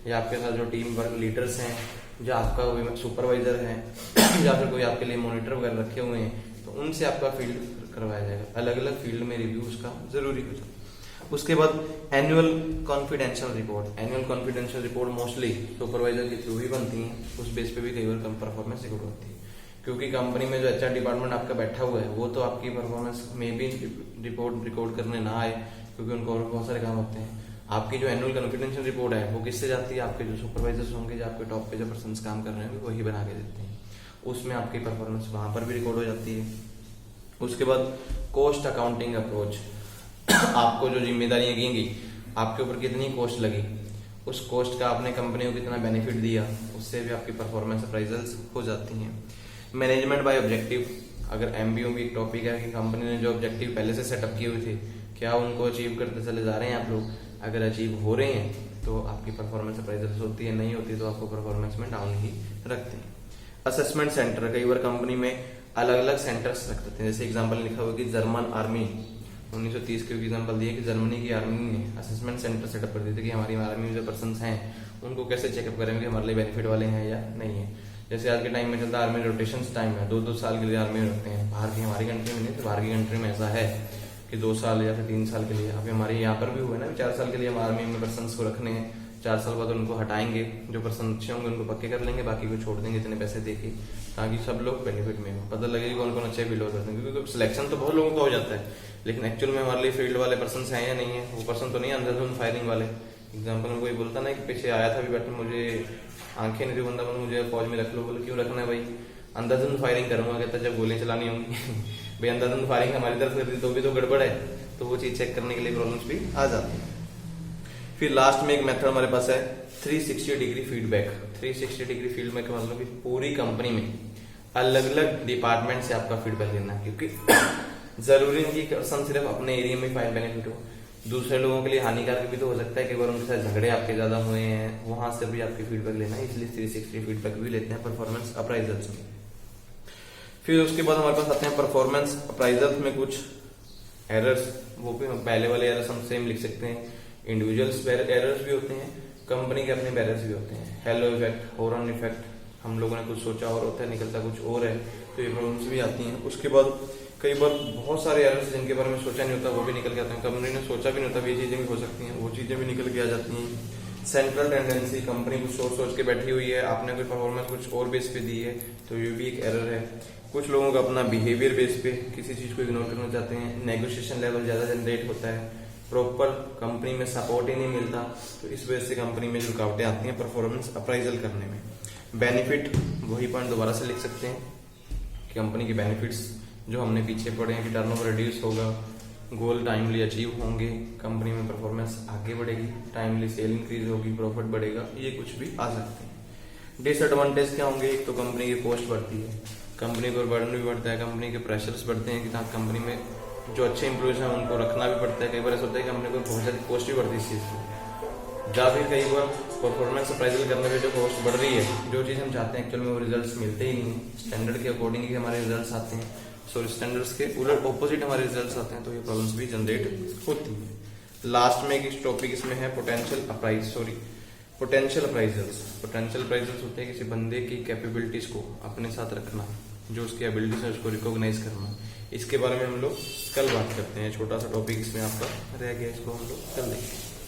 या आपके साथ जो टीम वर्क लीडर्स हैं, जो आपका सुपरवाइजर है, या फिर कोई आपके लिए मॉनिटर वगैरह रखे हुए हैं, तो उनसे आपका फील्ड करवाया जाएगा। अलग अलग फील्ड में रिव्यू उसका जरूरी हो जाता है। उसके बाद annual confidential report, annual confidential report mostly supervisor के थ्रू ही बनती है। उस बेस पे भी कई बार कम परफॉर्मेंस रिकॉर्ड होती है, क्योंकि कंपनी में जो एचआर डिपार्टमेंट आपका बैठा हुआ है वो तो आपकी परफॉर्मेंस में भी रिपोर्ट रिकॉर्ड करने ना आए, क्योंकि उनको और बहुत सारे काम होते हैं। आपकी जो एनुअल कॉन्फिडेंशियल रिपोर्ट है वो किससे जाती है, आपके जो सुपरवाइजर्स होंगे, जो आपके टॉप पे जो पर्सन काम कर रहे हैं वही बना के देते हैं। उसमें आपकी परफॉर्मेंस वहां पर भी रिकॉर्ड हो जाती है। उसके बाद कॉस्ट अकाउंटिंग अप्रोच, आपको जो जिम्मेदारियां दी आपके ऊपर कितनी कॉस्ट लगी, उस कॉस्ट का आपने कंपनी को कितना बेनिफिट दिया, उससे भी आपकी परफॉर्मेंस अप्राइजल्स हो जाती हैं। मैनेजमेंट बाय ऑब्जेक्टिव, अगर एमबीओ भी एक टॉपिक है कि कंपनी ने जो ऑब्जेक्टिव पहले से सेटअप किए हुए थे, क्या उनको अचीव करते चले जा रहे हैं आप लोग। अगर अचीव हो रहे हैं तो आपकी परफॉर्मेंस अप्राइजल्स होती है, नहीं होती तो आपको परफॉर्मेंस में डाउन ही रखते हैं। असेसमेंट सेंटर, कई बार कंपनी में अलग अलग सेंटर्स रख देते हैं। जैसे एग्जाम्पल लिखा हुआ कि जर्मन आर्मी 1930 के एग्जाम्पल दिए कि जर्मनी की आर्मी ने असेसमेंट सेंटर सेटअप कर दिए थे कि हमारी आर्मी में जो पर्सन हैं उनको कैसे चेकअप करेंगे कि हमारे लिए बेनिफिट वाले हैं या नहीं है। जैसे आज के टाइम में चलता है आर्मी रोटेशन टाइम है, 2-2 साल के लिए आर्मी में रखते हैं। बाहर की हमारी कंट्री में नहीं, तो बाहर की कंट्री में ऐसा है कि 2 साल या फिर 3 साल के लिए। अभी हमारे यहाँ पर भी हुआ है ना, 4 साल के लिए हम आर्मी में पर्सन को रखने हैं, 4 साल बाद उनको हटाएंगे, जो पर्सन अच्छे होंगे उनको पक्के कर लेंगे, बाकी को छोड़ देंगे इतने पैसे देके, ताकि सब लोग बेनिफिट में हो, पता लगे कौन कौन अच्छे फील हो जाते हैं। क्योंकि सिलेक्शन तो बहुत लोगों का हो जाता है, लेकिन एक्चुअल में हमारे लिए फील्ड वाले पर्सन हैं या नहीं है, वो पर्सन तो नहीं अंदर फायरिंग वाले। एग्जाम्पल में कोई बोलता ना कि पीछे आया था भी बैठे, मुझे आंखें नहीं थी बंदा, मुझे फौज में रख लो, बोले क्यों रखना है भाई, अंधाधुंध फायरिंग करूंगा, कहता जब गोलियां चलानी होंगी भाई अंधाधुंध फायरिंग हमारी तरफ कर दी तो भी तो गड़बड़ है, तो वो चीज चेक करने के लिए प्रॉब्लम्स भी आ जाती है। फिर लास्ट में एक मेथड हमारे पास है 360 डिग्री फीडबैक। 360 डिग्री फीडबैक का मतलब कि पूरी कंपनी में अलग अलग डिपार्टमेंट से आपका फीडबैक लेना है, क्योंकि जरूरी नहीं कि पर्सन सिर्फ अपने एरिया में फाइल बेनिफिट हो, दूसरे लोगों के लिए हानिकारक भी तो हो सकता है कि अगर उनके साथ झगड़े आपके ज्यादा हुए हैं, वहां से भी आपकी फीडबैक लेना है, इसलिए 360 फीडबैक भी लेते हैं परफॉर्मेंस अप्राइजल्स में। फिर उसके बाद हमारे पास आते हैं परफॉर्मेंस अप्राइजल्स में कुछ एरर्स, वो भी हम पहले वाले एरर्स हम सेम लिख सकते हैं। इंडिविजुअल्स एरर्स भी होते हैं, कंपनी के अपने एरर्स भी होते हैं। हेलो इफेक्ट, हॉर्न इफेक्ट, हम लोगों ने कुछ सोचा और होता है निकलता कुछ और है, तो ये प्रॉब्लम्स भी आती हैं। उसके बाद कई बार बहुत सारे एरर्स जिनके बारे में सोचा नहीं होता वो भी निकल के आते हैं, कंपनी ने सोचा भी नहीं होता, ये चीजें भी हो सकती हैं, वो चीजें भी निकल के आ जाती हैं। सेंट्रल टेंडेंसी, कंपनी कुछ सोच के बैठी हुई है, आपने कोई परफॉर्मेंस कुछ और बेस पे दी है, तो ये भी एक एरर है। कुछ लोगों का अपना बिहेवियर बेस पे किसी चीज को इग्नोर करना चाहते हैं, नेगोशिएशन लेवल ज्यादा जनरेट होता है, प्रॉपर कंपनी में सपोर्ट ही नहीं मिलता, तो इस वजह से कंपनी में रुकावटें आती हैं परफॉर्मेंस अप्राइजल करने में। बेनिफिट, वही पॉइंट दोबारा से लिख सकते हैं कि कंपनी के बेनिफिट्स जो हमने पीछे पढ़े हैं कि टर्नओवर रिड्यूस होगा, गोल टाइमली अचीव होंगे, कंपनी में परफॉर्मेंस आगे बढ़ेगी, टाइमली सेल इंक्रीज होगी, प्रॉफिट बढ़ेगा, ये कुछ भी आ सकते हैं। डिसएडवांटेज क्या होंगे, एक तो कंपनी की कॉस्ट बढ़ती है, कंपनी को बर्डन भी बढ़ता है, कंपनी के प्रेशर्स बढ़ते हैं कि कंपनी में जो अच्छे एम्प्लॉयज हैं उनको रखना भी पड़ता है। कई बार ऐसा होता है कि कंपनी को बहुत ज्यादा कॉस्ट भी बढ़ती है इस चीज की, या फिर कई बार परफॉर्मेंस अप्राइजल करने में जो कॉस्ट बढ़ रही है, जो चीज हम चाहते हैं एक्चुअल में वो रिजल्ट्स मिलते ही नहीं, स्टैंडर्ड के अकॉर्डिंग ही हमारे रिजल्ट्स आते हैं, सॉरी स्टैंडर्ड्स के उलट ऑपोजिट हमारे रिजल्ट्स आते हैं, तो ये प्रॉब्लम्स भी जनरेट होती है। लास्ट में एक टॉपिक इसमें है पोटेंशियल अप्राइजल्स। पोटेंशियल अप्राइजल्स होते हैं किसी बंदे की कैपेबिलिटीज को अपने साथ रखना, जो उसकी एबिलिटीज है उसको रिकॉग्नाइज करना। इसके बारे में हम लोग कल बात करते हैं, छोटा सा टॉपिक इसमें आपका रह गया, इसको हम लोग कल देखेंगे।